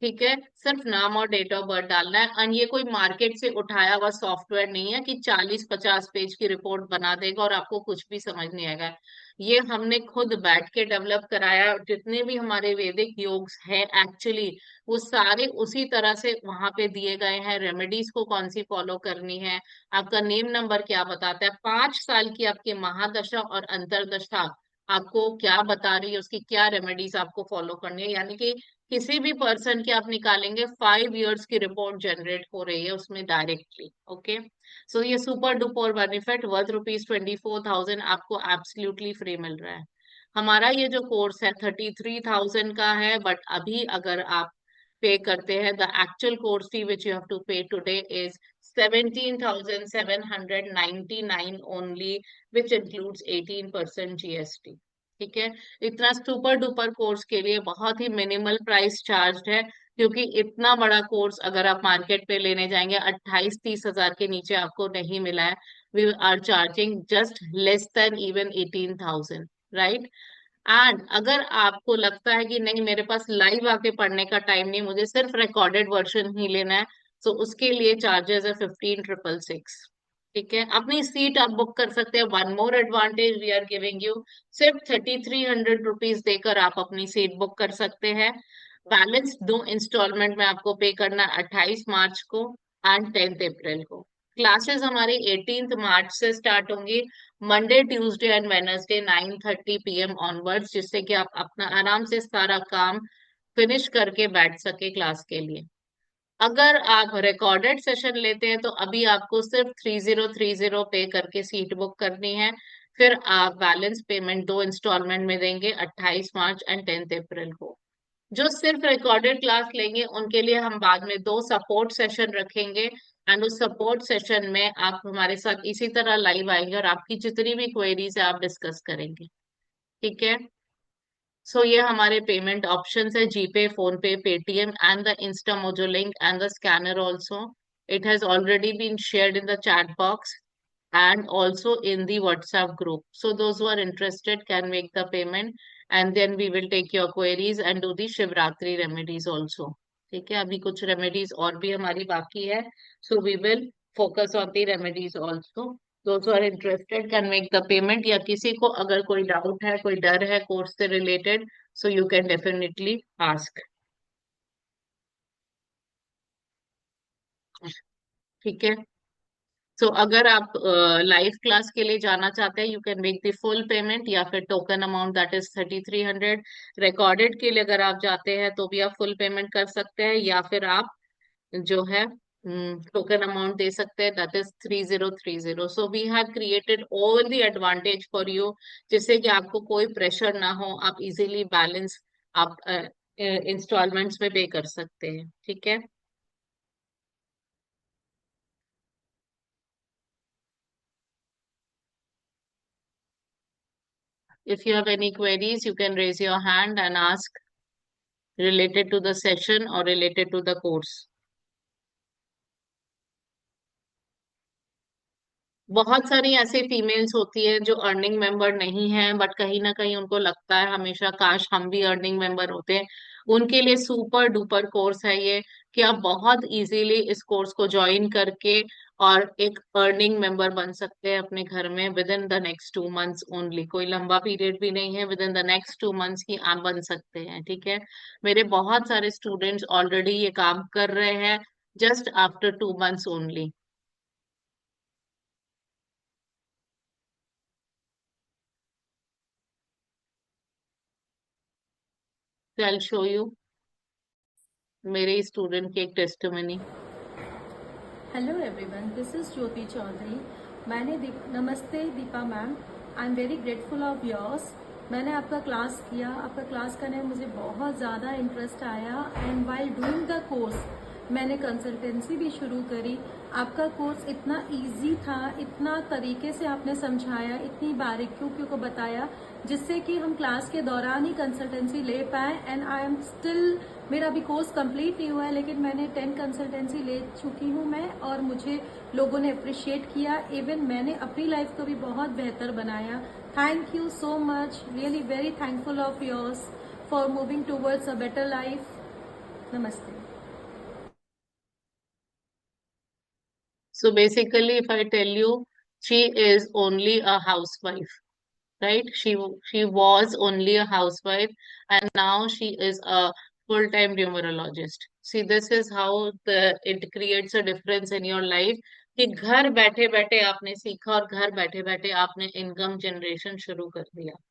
ठीक है। सिर्फ नाम और डेट ऑफ बर्थ डालना है, और ये कोई मार्केट से उठाया हुआ सॉफ्टवेयर नहीं है कि 40-50 पेज की रिपोर्ट बना देगा और आपको कुछ भी समझ नहीं आएगा। ये हमने खुद बैठ के डेवलप कराया, और जितने भी हमारे वैदिक योग्स हैं एक्चुअली वो सारे उसी तरह से वहां पे दिए गए हैं, रेमेडीज को कौन सी फॉलो करनी है, आपका नेम नंबर क्या बताता है, 5 साल की आपकी महादशा और अंतरदशा आपको क्या बता रही है, उसकी क्या रेमेडीज आपको फॉलो करनी है, यानी कि किसी भी पर्सन की आप निकालेंगे 5 इयर्स की रिपोर्ट जनरेट हो रही है उसमें डायरेक्टली। ओके। सो ये super duper benefit worth rupees 24,000 आपको एब्सोल्युटली फ्री मिल रहा है। हमारा ये जो कोर्स है 33,000 का है, बट अभी अगर आप पे करते हैं, the actual course fee which you have to pay today is 17,799 only, which includes 18% GST. ठीक है। इतना सुपर डुपर कोर्स के लिए बहुत ही मिनिमल प्राइस चार्ज है, क्योंकि इतना बड़ा कोर्स अगर आप मार्केट पे लेने जाएंगे 28-30 हजार के नीचे आपको नहीं मिला है। We are charging just less than even 18,000, right. And अगर आपको लगता है कि नहीं मेरे पास लाइव आके पढ़ने का टाइम नहीं, मुझे सिर्फ रिकॉर्डेड वर्जन ही लेना है, तो उसके लिए चार्जेस है 15,666। ठीक है। अपनी सीट आप बुक कर सकते हैं। One more advantage we are giving you, सिर्फ 3300 रुपीज देकर आप अपनी सीट बुक कर सकते हैं। बैलेंस 2 इंस्टॉलमेंट में आपको पे करना 28 मार्च को एंड 10 अप्रैल को। क्लासेस हमारी 18 मार्च से स्टार्ट होंगी, Monday Tuesday and Wednesday 9:30 PM onwards, जिससे कि आप अपना आराम से सारा काम फिनिश करके बैठ सके क्लास के लिए। अगर आप रिकॉर्डेड सेशन लेते हैं तो अभी आपको सिर्फ 3030 पे करके सीट बुक करनी है। फिर आप बैलेंस पेमेंट दो इंस्टॉलमेंट में देंगे, 28 मार्च एंड 10 अप्रैल को। जो सिर्फ रिकॉर्डेड क्लास लेंगे उनके लिए हम बाद में दो सपोर्ट सेशन रखेंगे, एंड उस सपोर्ट सेशन में आप हमारे साथ इसी तरह लाइव आएंगे और आपकी जितनी भी क्वेरीज है आप डिस्कस करेंगे। ठीक है। सो ये हमारे पेमेंट ऑप्शंस है, GPay, PhonePe, Paytm and the Instamojo link and the scanner also. It has already been shared in the chat box and also in the WhatsApp group. So those who are interested can make the payment, and then we will take your queries and do the Shivratri remedies also. ठीक है, अभी कुछ remedies और भी हमारी बाकी है, so we will focus on the remedies also. Those who are interested can make the payment, या किसी को अगर कोई डाउट है, कोई डर है कोर्स से related, so you can definitely ask. ठीक है। सो अगर आप लाइव क्लास के लिए जाना चाहते हैं, you can make the full payment, या फिर token amount that is 3300। Recorded के लिए अगर आप जाते हैं तो भी आप फुल पेमेंट कर सकते हैं, या फिर आप जो है टोकन अमाउंट दे सकते हैं, that is 3030। So we have created all the advantage for you, जिससे कि आपको कोई प्रेशर ना हो, आप इजीली बैलेंस आप इंस्टॉलमेंट्स में पे कर सकते हैं। ठीक है। If you have any queries, you can raise your hand and ask related to the session or related to the course. बहुत सारी ऐसी फीमेल्स होती है जो अर्निंग मेंबर नहीं है, बट कहीं ना कहीं उनको लगता है हमेशा काश हम भी अर्निंग मेंबर होते हैं। उनके लिए सुपर डुपर कोर्स है ये, कि आप बहुत इजीली इस कोर्स को ज्वाइन करके और एक अर्निंग मेंबर बन सकते हैं अपने घर में within the next 2 months only. कोई लंबा पीरियड भी नहीं है, within the next 2 months ही आप बन सकते हैं। ठीक है। मेरे बहुत सारे स्टूडेंट्स ऑलरेडी ये काम कर रहे हैं, just after 2 months only. I show you मेरे स्टूडेंट की एक testimony. Hello everyone, this is Jyoti Chaudhary. नमस्ते Deepa ma'am, I am very grateful of yours. मैंने आपका क्लास किया, आपका क्लास करने में मुझे बहुत ज़्यादा इंटरेस्ट आया, and while doing the course मैंने कंसल्टेंसी भी शुरू करी। आपका कोर्स इतना इजी था, इतना तरीके से आपने समझाया, इतनी बारीकियों को बताया, जिससे कि हम क्लास के दौरान ही कंसल्टेंसी ले पाए। एंड आई एम स्टिल, मेरा अभी कोर्स कंप्लीट नहीं हुआ है, लेकिन मैंने 10 कंसल्टेंसी ले चुकी हूँ मैं, और मुझे लोगों ने अप्रिशिएट किया। इवन मैंने अपनी लाइफ को भी बहुत बेहतर बनाया। Thank you so much, really very thankful of yours for moving towards a better life. नमस्ते। So basically, if I tell you, she is only a housewife, right? She was only a housewife, and now she is a full-time numerologist. See, this is how the it creates a difference in your life, कि घर बैठे बैठे आपने सीखा और घर बैठे बैठे आपने इनकम जनरेशन शुरू कर दिया।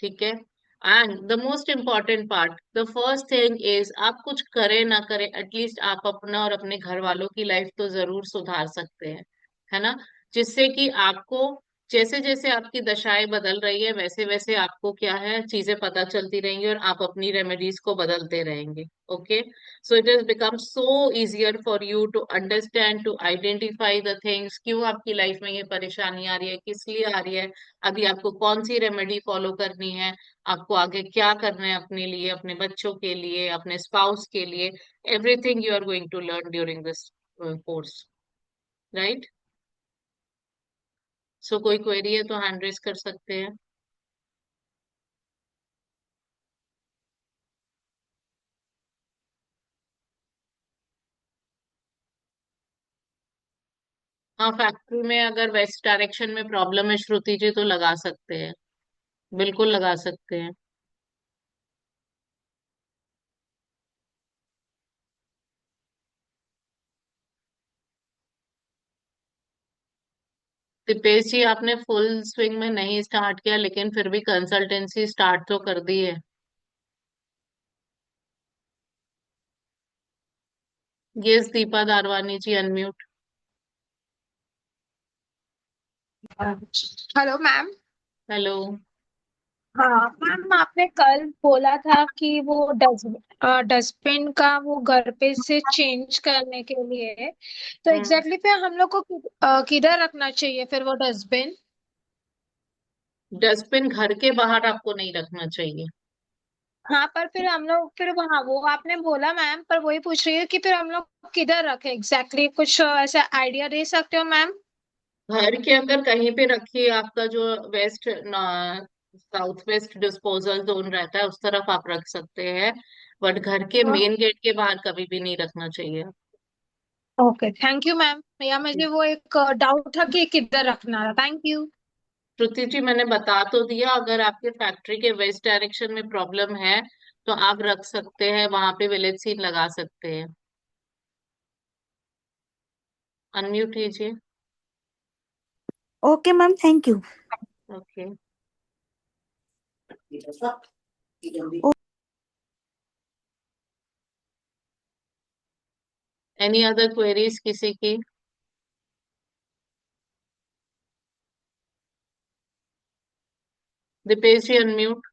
ठीक है। And the most important part, the first thing is, आप कुछ करें ना करें, एटलीस्ट आप अपना और अपने घर वालों की लाइफ तो जरूर सुधार सकते हैं, है ना। जिससे कि आपको जैसे जैसे आपकी दशाएं बदल रही है, वैसे वैसे आपको क्या है, चीजें पता चलती रहेंगी और आप अपनी रेमेडीज को बदलते रहेंगे। Okay. So it has become so easier for you to understand, to identify the things, क्यों आपकी लाइफ में ये परेशानी आ रही है, किस लिए आ रही है, अभी आपको कौन सी रेमेडी फॉलो करनी है, आपको आगे क्या करना है अपने लिए, अपने बच्चों के लिए, अपने स्पाउस के लिए। Everything you are going to learn during this course, right. So कोई क्वेरी है तो हैंड रेस कर सकते हैं। हाँ, फैक्ट्री में अगर वेस्ट डायरेक्शन में प्रॉब्लम है श्रुति जी, तो लगा सकते हैं, बिल्कुल लगा सकते हैं। दिपेश जी, आपने फुल स्विंग में नहीं स्टार्ट किया, लेकिन फिर भी कंसल्टेंसी स्टार्ट तो कर दी है। यस दीपा दारवानी जी, अनम्यूट। Hello ma'am. हेलो। हाँ मैम, आपने कल बोला था कि वो डस्टबिन का वो घर पे से चेंज करने के लिए है। तो हम्म। एग्जैक्टली फिर हम लोग को किधर रखना चाहिए फिर वो डस्टबिन? डस्टबिन घर के बाहर आपको नहीं रखना चाहिए। हाँ, पर फिर हम लोग फिर वहाँ वो आपने बोला मैम, पर वही पूछ रही है कि फिर हम लोग किधर रखें एग्जैक्टली, कुछ ऐसा आइडिया दे सकते हो मैम? घर के अंदर कहीं पे रखिए, आपका जो west south west disposal zone रहता है उस तरफ आप रख सकते हैं। बट घर के मेन गेट के बाहर कभी भी नहीं रखना चाहिए। Okay, thank you ma'am. या मुझे वो एक डाउट था कि किधर रखना था। Thank you. श्रुति जी, मैंने बता तो दिया, अगर आपके फैक्ट्री के वेस्ट डायरेक्शन में प्रॉब्लम है तो आप रख सकते हैं, वहां पे विलेज सीन लगा सकते हैं। अनम्यूट कीजिए। Okay ma'am, thank you. Okay. Any other queries किसी की? दीपेश जी, अनम्यूट।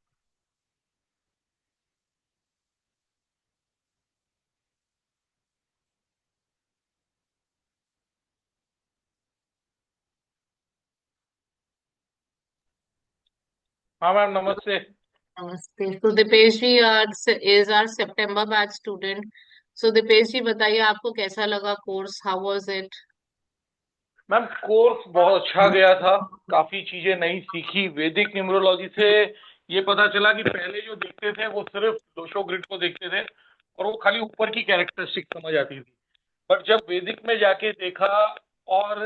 हाँ मैम, नमस्ते। नमस्ते। तो Deepesh ji is our September batch student. So Deepesh ji बताइए, आपको कैसा लगा course, how was it? Ma'am, course बहुत अच्छा गया था। काफी चीजें नई सीखी वैदिक न्यूमरोलॉजी से। ये पता चला कि पहले जो देखते थे वो सिर्फ दोषो ग्रिड को देखते थे और वो खाली ऊपर की कैरेक्टरिस्टिक समझ आती थी। बट जब वैदिक में जाके देखा और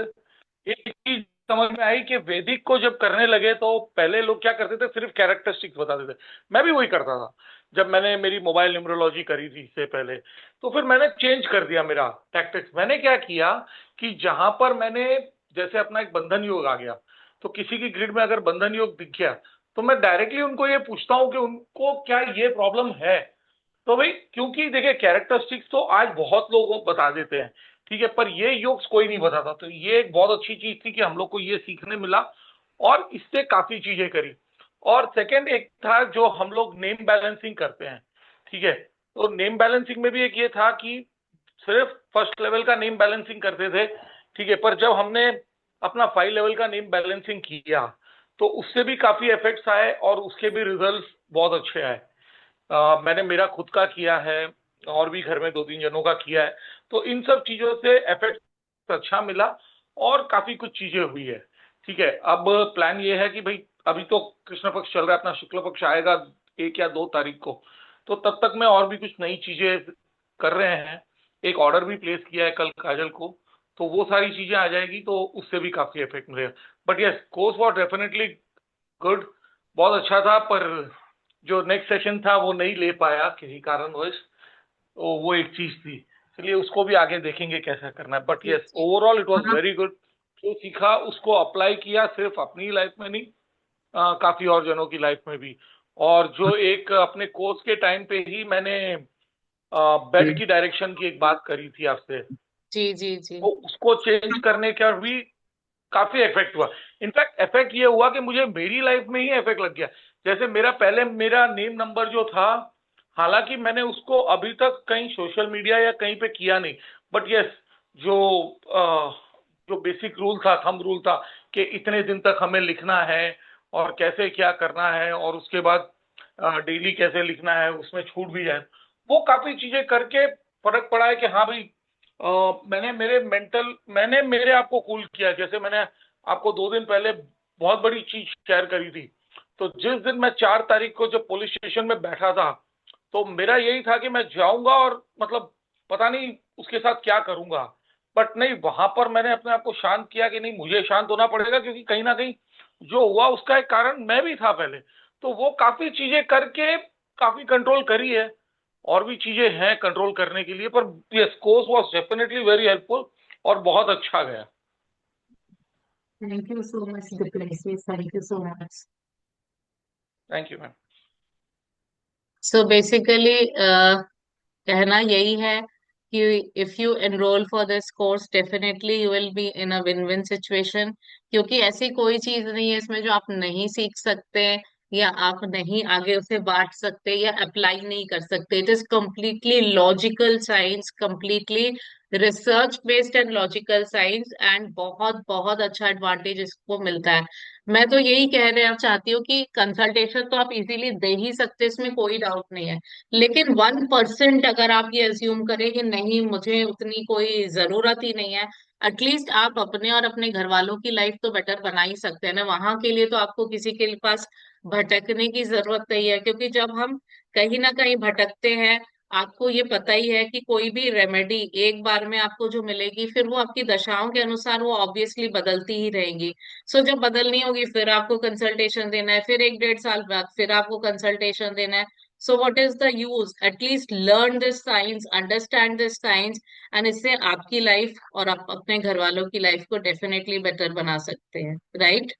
एक चीज समझ में आई कि वैदिक को जब करने लगे तो पहले लोग क्या करते थे, सिर्फ कैरेक्टरिस्टिक्स बताते थे। मैं भी वही करता था जब मैंने मेरी मोबाइल न्यूमरोलॉजी करी थी इससे पहले। तो फिर मैंने चेंज कर दिया मेरा टैक्टिक्स। मैंने क्या किया कि जहां पर मैंने, जैसे अपना एक बंधन योग आ गया, तो किसी की ग्रिड में अगर बंधन योग दिख गया तो मैं डायरेक्टली उनको ये पूछता हूं कि उनको क्या ये प्रॉब्लम है। तो भाई, क्योंकि देखिए कैरेक्टरिस्टिक्स तो आज बहुत लोगों को बता देते हैं, ठीक है, पर ये योग्स कोई नहीं बताता। तो ये एक बहुत अच्छी चीज थी कि हम लोग को ये सीखने मिला और इससे काफी चीजें करी। और सेकंड एक था जो हम लोग नेम बैलेंसिंग करते हैं, ठीक है। तो नेम बैलेंसिंग में भी एक ये था कि सिर्फ फर्स्ट लेवल का नेम बैलेंसिंग करते थे, ठीक है, पर जब हमने अपना 5 लेवल का नेम बैलेंसिंग किया तो उससे भी काफी इफेक्ट्स आए और उसके भी रिजल्ट्स बहुत अच्छे आए। मैंने मेरा खुद का किया है और भी घर में 2-3 जनों का किया है। तो इन सब चीजों से इफेक्ट अच्छा मिला और काफी कुछ चीजें हुई है, ठीक है। अब प्लान ये है कि भाई अभी तो कृष्ण पक्ष चल रहा है, अपना शुक्ल पक्ष आएगा 1 या 2 तारीख को। तो तब तक मैं और भी कुछ नई चीजें कर रहे हैं। एक ऑर्डर भी प्लेस किया है कल काजल को। तो वो सारी चीजें आ जाएगी तो उससे भी काफी इफेक्ट मिलेगा। But yes, course was definitely good, बहुत अच्छा था। पर जो नेक्स्ट सेशन था वो नहीं ले पाया किसी कारणवश, तो वो एक चीज थी। चलिए उसको भी आगे देखेंगे कैसा करना है। बट जी यस, जी। ओवरऑल इट वाज हाँ। Very good. जो सीखा उसको अप्लाई किया, सिर्फ अपनी लाइफ में नहीं, काफी और जनों की लाइफ में भी। और जो एक अपने कोर्स के टाइम पे ही मैंने बेड की डायरेक्शन की एक बात करी थी आपसे, जी जी जी। तो उसको चेंज करने का भी काफी इफेक्ट हुआ। इनफैक्ट इफेक्ट ये हुआ कि मुझे मेरी लाइफ में ही इफेक्ट लग गया। जैसे मेरा नेम नंबर जो था, हालांकि मैंने उसको अभी तक कहीं सोशल मीडिया या कहीं पे किया नहीं, बट यस, जो जो बेसिक रूल था, थंब रूल था कि इतने दिन तक हमें लिखना है और कैसे क्या करना है और उसके बाद डेली कैसे लिखना है, उसमें छूट भी जाए, वो काफी चीजें करके फर्क पड़ा है कि हाँ भाई, मैंने मेरे आप को कूल किया। जैसे मैंने आपको 2 दिन पहले बहुत बड़ी चीज शेयर करी थी। तो जिस दिन मैं 4 तारीख को जब पुलिस स्टेशन में बैठा था, तो मेरा यही था कि मैं जाऊंगा और मतलब पता नहीं उसके साथ क्या करूंगा। बट नहीं, वहां पर मैंने अपने आप को शांत किया कि नहीं, मुझे शांत होना पड़ेगा, क्योंकि कहीं ना कहीं जो हुआ उसका एक कारण मैं भी था पहले। तो वो काफी चीजें करके काफी कंट्रोल करी है। और भी चीजें हैं कंट्रोल करने के लिए, पर yes, course was definitely very helpful और बहुत अच्छा गया। Thank you so much Deepesh ji, thank you so much. Thank you ma'am. So basically कहना यही है कि if you enrol for this course definitely you will be in a win win situation, क्योंकि ऐसी कोई चीज नहीं है इसमें जो आप नहीं सीख सकते या आप नहीं आगे उसे बांट सकते या अप्लाई नहीं कर सकते। It is completely logical science, completely research based and logical science, and बहुत बहुत अच्छा एडवांटेज इसको मिलता है। मैं तो यही कह रहे आप चाहती हूँ कि कंसल्टेशन तो आप इजीली दे ही सकते, इसमें कोई डाउट नहीं है। लेकिन 1% अगर आप ये अज्यूम करें कि नहीं मुझे उतनी कोई जरूरत ही नहीं है, एटलीस्ट आप अपने और अपने घर वालों की लाइफ तो बेटर बना ही सकते हैं ना। वहां के लिए तो आपको किसी के पास भटकने की जरूरत नहीं है, क्योंकि जब हम कहीं ना कहीं भटकते हैं, आपको ये पता ही है कि कोई भी रेमेडी एक बार में आपको जो मिलेगी, फिर वो आपकी दशाओं के अनुसार वो ऑब्वियसली बदलती ही रहेंगी। सो जब बदलनी होगी फिर आपको कंसल्टेशन देना है, फिर 1 1.5 साल बाद फिर आपको कंसल्टेशन देना है। सो what is the use? At least learn this science, understand this science, and इससे आपकी लाइफ और आप अपने घर वालों की लाइफ को डेफिनेटली बेटर बना सकते हैं, राइट?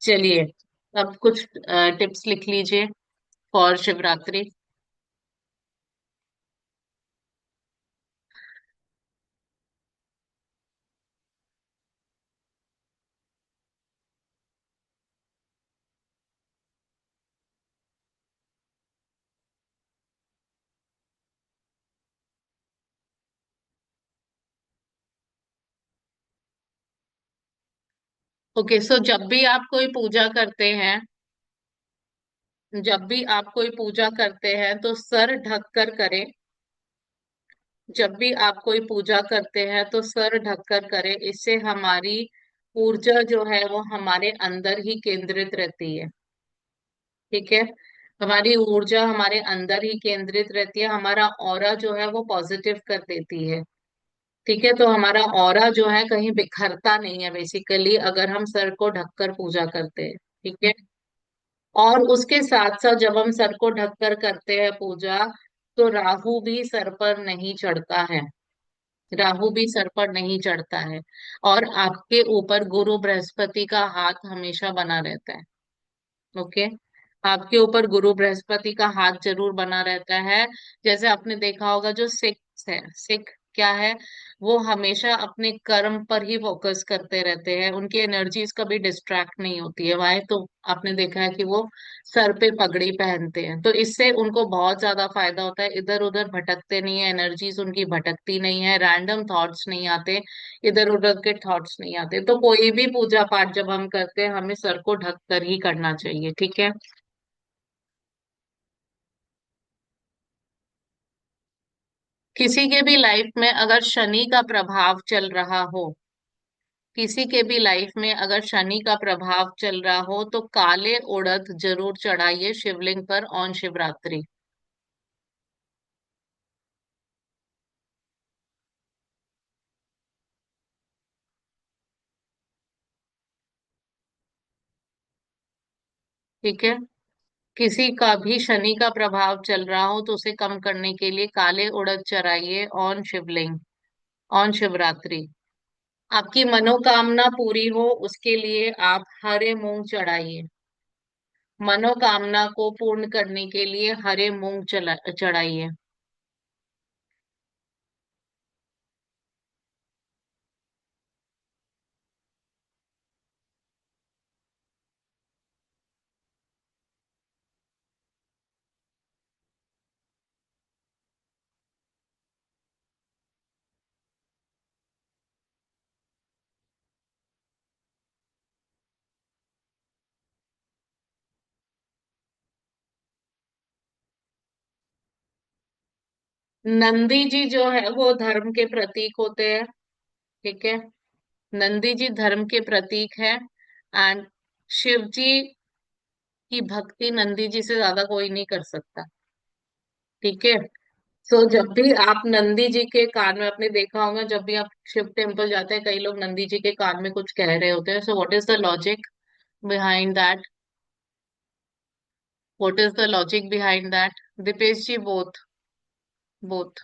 चलिए, अब कुछ टिप्स लिख लीजिए फॉर शिवरात्रि। ओके, सो जब भी आप कोई पूजा करते हैं, जब भी आप कोई पूजा करते हैं तो सर ढक कर करें। जब भी आप कोई पूजा करते हैं तो सर ढककर करें, इससे हमारी ऊर्जा जो है वो हमारे अंदर ही केंद्रित रहती है। ठीक है, हमारी ऊर्जा हमारे अंदर ही केंद्रित रहती है, हमारा ऑरा जो है वो पॉजिटिव कर देती है। ठीक है, तो हमारा ऑरा जो है कहीं बिखरता नहीं है बेसिकली, अगर हम सर को ढककर पूजा करते हैं। ठीक है, और उसके साथ साथ जब हम सर को ढककर करते हैं पूजा, तो राहु भी सर पर नहीं चढ़ता है। राहु भी सर पर नहीं चढ़ता है। और आपके ऊपर गुरु बृहस्पति का हाथ हमेशा बना रहता है। ओके, आपके ऊपर गुरु बृहस्पति का हाथ जरूर बना रहता है। जैसे आपने देखा होगा जो सिक्स है, सिख क्या है, वो हमेशा अपने कर्म पर ही फोकस करते रहते हैं, उनकी एनर्जीज कभी डिस्ट्रैक्ट नहीं होती है। वाहे तो आपने देखा है कि वो सर पे पगड़ी पहनते हैं, तो इससे उनको बहुत ज्यादा फायदा होता है, इधर उधर भटकते नहीं है, एनर्जीज उनकी भटकती नहीं है, रैंडम थॉट्स नहीं आते, इधर उधर के थॉट्स नहीं आते। तो कोई भी पूजा पाठ जब हम करते हैं हमें सर को ढक कर ही करना चाहिए। ठीक है, किसी के भी लाइफ में अगर शनि का प्रभाव चल रहा हो, किसी के भी लाइफ में अगर शनि का प्रभाव चल रहा हो, तो काले उड़द जरूर चढ़ाइए शिवलिंग पर ऑन शिवरात्रि। ठीक है, किसी का भी शनि का प्रभाव चल रहा हो तो उसे कम करने के लिए काले उड़द चढ़ाइए ऑन शिवलिंग, ऑन शिवरात्रि। आपकी मनोकामना पूरी हो उसके लिए आप हरे मूंग चढ़ाइए। मनोकामना को पूर्ण करने के लिए हरे मूंग चढ़ाइए। नंदी जी जो है वो धर्म के प्रतीक होते हैं। ठीक है, नंदी जी धर्म के प्रतीक है, एंड शिव जी की भक्ति नंदी जी से ज्यादा कोई नहीं कर सकता। ठीक है, सो जब भी आप नंदी जी के कान में, आपने देखा होगा जब भी आप शिव टेम्पल जाते हैं कई लोग नंदी जी के कान में कुछ कह रहे होते हैं। So what is the logic behind that? What is the logic behind that? Deepesh ji, both, both.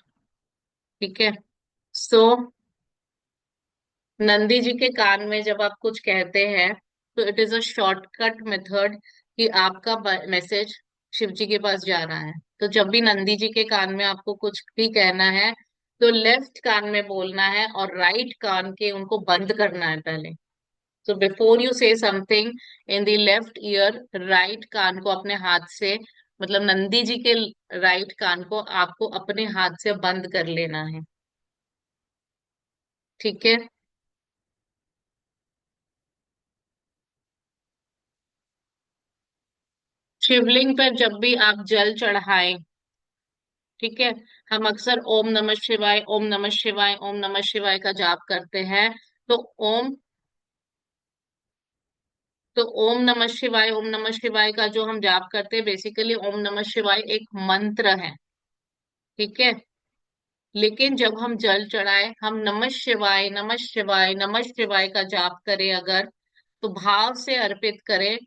ठीक है, सो नंदी जी के कान में जब आप कुछ कहते हैं तो it is a shortcut method कि आपका मैसेज शिव जी के पास जा रहा है। तो जब भी नंदी जी के कान में आपको कुछ भी कहना है, तो लेफ्ट कान में बोलना है और राइट कान के उनको बंद करना है पहले। So before you say something in the left ear, right कान को अपने हाथ से, मतलब नंदी जी के राइट कान को आपको अपने हाथ से बंद कर लेना है। ठीक है। शिवलिंग पर जब भी आप जल चढ़ाएं, ठीक है, हम अक्सर ओम नमः शिवाय, ओम नमः शिवाय, ओम नमः शिवाय का जाप करते हैं। तो ओम तो ओम नमः शिवाय, ओम नमः शिवाय का जो हम जाप करते हैं, बेसिकली ओम नमः शिवाय एक मंत्र है। ठीक है। लेकिन जब हम जल चढ़ाए, हम नमः शिवाय, नमः शिवाय, नमः शिवाय का जाप करें अगर, तो भाव से अर्पित करें,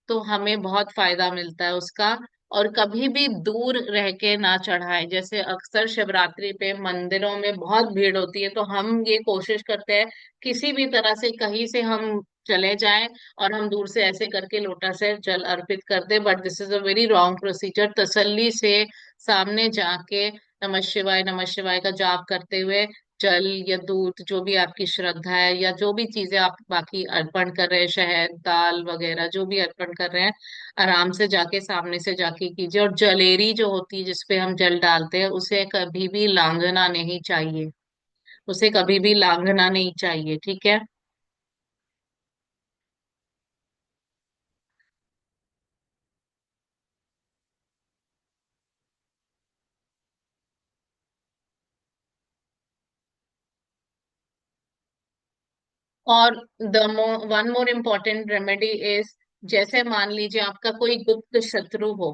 तो हमें बहुत फायदा मिलता है उसका। और कभी भी दूर रह के ना चढ़ाएं। जैसे अक्सर शिवरात्रि पे मंदिरों में बहुत भीड़ होती है, तो हम ये कोशिश करते हैं किसी भी तरह से कहीं से हम चले जाएं और हम दूर से ऐसे करके लोटा से जल अर्पित कर दें। But this is a very wrong procedure. तसल्ली से सामने जाके नमः शिवाय का जाप करते हुए जल या दूध, जो भी आपकी श्रद्धा है, या जो भी चीजें आप बाकी अर्पण कर रहे हैं, शहद दाल वगैरह जो भी अर्पण कर रहे हैं, आराम से जाके सामने से जाके कीजिए। और जलेरी जो होती है जिसपे हम जल डालते हैं, उसे कभी भी लांघना नहीं चाहिए। उसे कभी भी लांघना नहीं चाहिए। ठीक है। और the one more important remedy is, जैसे मान लीजिए आपका कोई गुप्त शत्रु हो,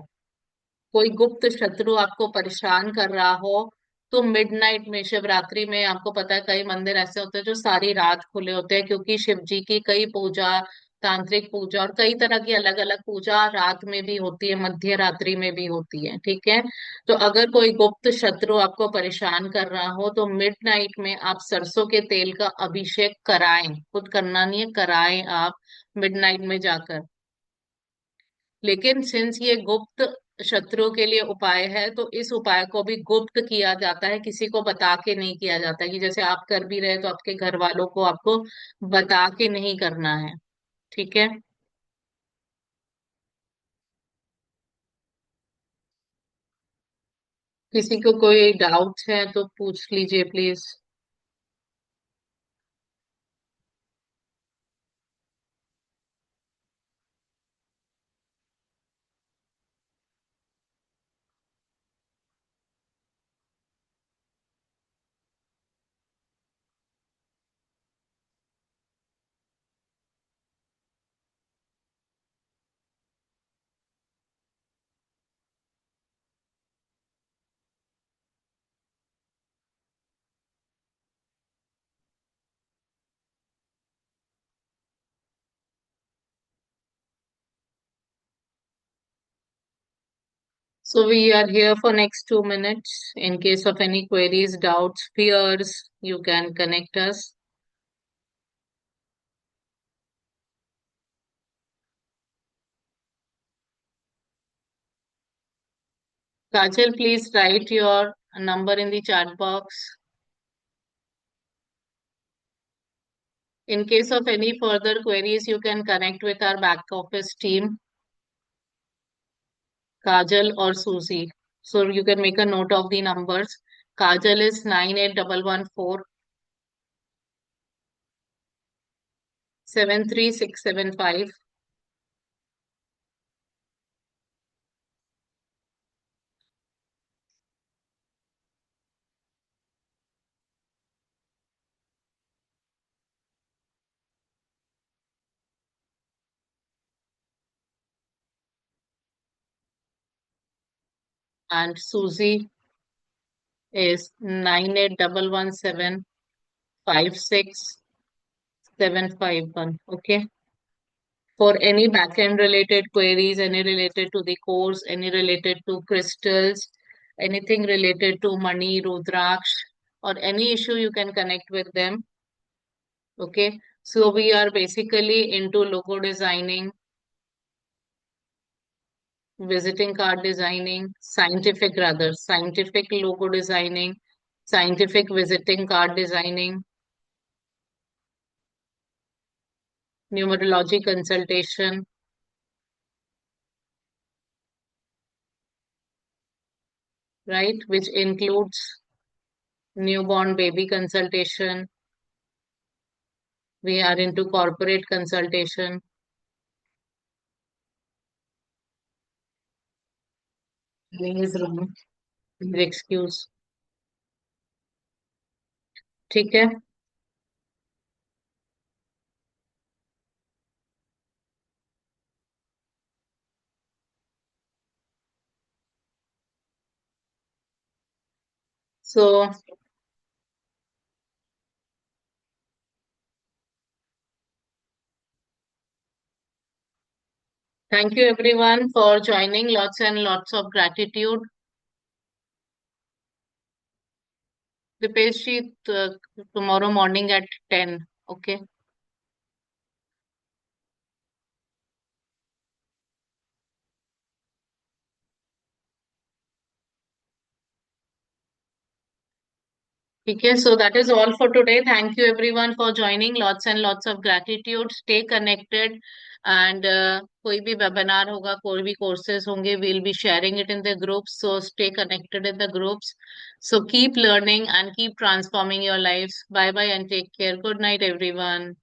कोई गुप्त शत्रु आपको परेशान कर रहा हो, तो मिडनाइट में, शिवरात्रि में, आपको पता है कई मंदिर ऐसे होते हैं जो सारी रात खुले होते हैं, क्योंकि शिव जी की कई पूजा, तांत्रिक पूजा और कई तरह की अलग अलग पूजा रात में भी होती है, मध्य रात्रि में भी होती है। ठीक है। तो अगर कोई गुप्त शत्रु आपको परेशान कर रहा हो, तो मिडनाइट में आप सरसों के तेल का अभिषेक कराएं। खुद करना नहीं है, कराएं आप मिडनाइट में जाकर। लेकिन सिंस ये गुप्त शत्रु के लिए उपाय है, तो इस उपाय को भी गुप्त किया जाता है, किसी को बता के नहीं किया जाता, कि जैसे आप कर भी रहे तो आपके घर वालों को आपको बता के नहीं करना है। ठीक है। किसी को कोई डाउट है तो पूछ लीजिए please. So we are here for next 2 minutes. In case of any queries, doubts, fears, you can connect us. Kajal, please write your number in the chat box. In case of any further queries, you can connect with our back office team, Kajal or Susie. So you can make a note of the numbers. Kajal is 98114 73675, and Susie is 9811756751. Okay. For any backend related queries, any related to the course, any related to crystals, anything related to money, Rudraksh, or any issue, you can connect with them. Okay. So we are basically into logo designing, visiting card designing, scientific logo designing, scientific visiting card designing, numerology consultation, right, which includes newborn baby consultation. We are into corporate consultation. Please room, please excuse. ठीक है. So thank you everyone for joining. Lots and lots of gratitude. The page sheet tomorrow morning at 10. Okay. Okay, so that is all for today. Thank you everyone for joining. Lots and lots of gratitude. Stay connected. And कोई भी webinar होगा, कोई भी courses होंगे, we'll be sharing it in the groups. So stay connected in the groups. So keep learning and keep transforming your lives. Bye bye and take care. Good night, everyone.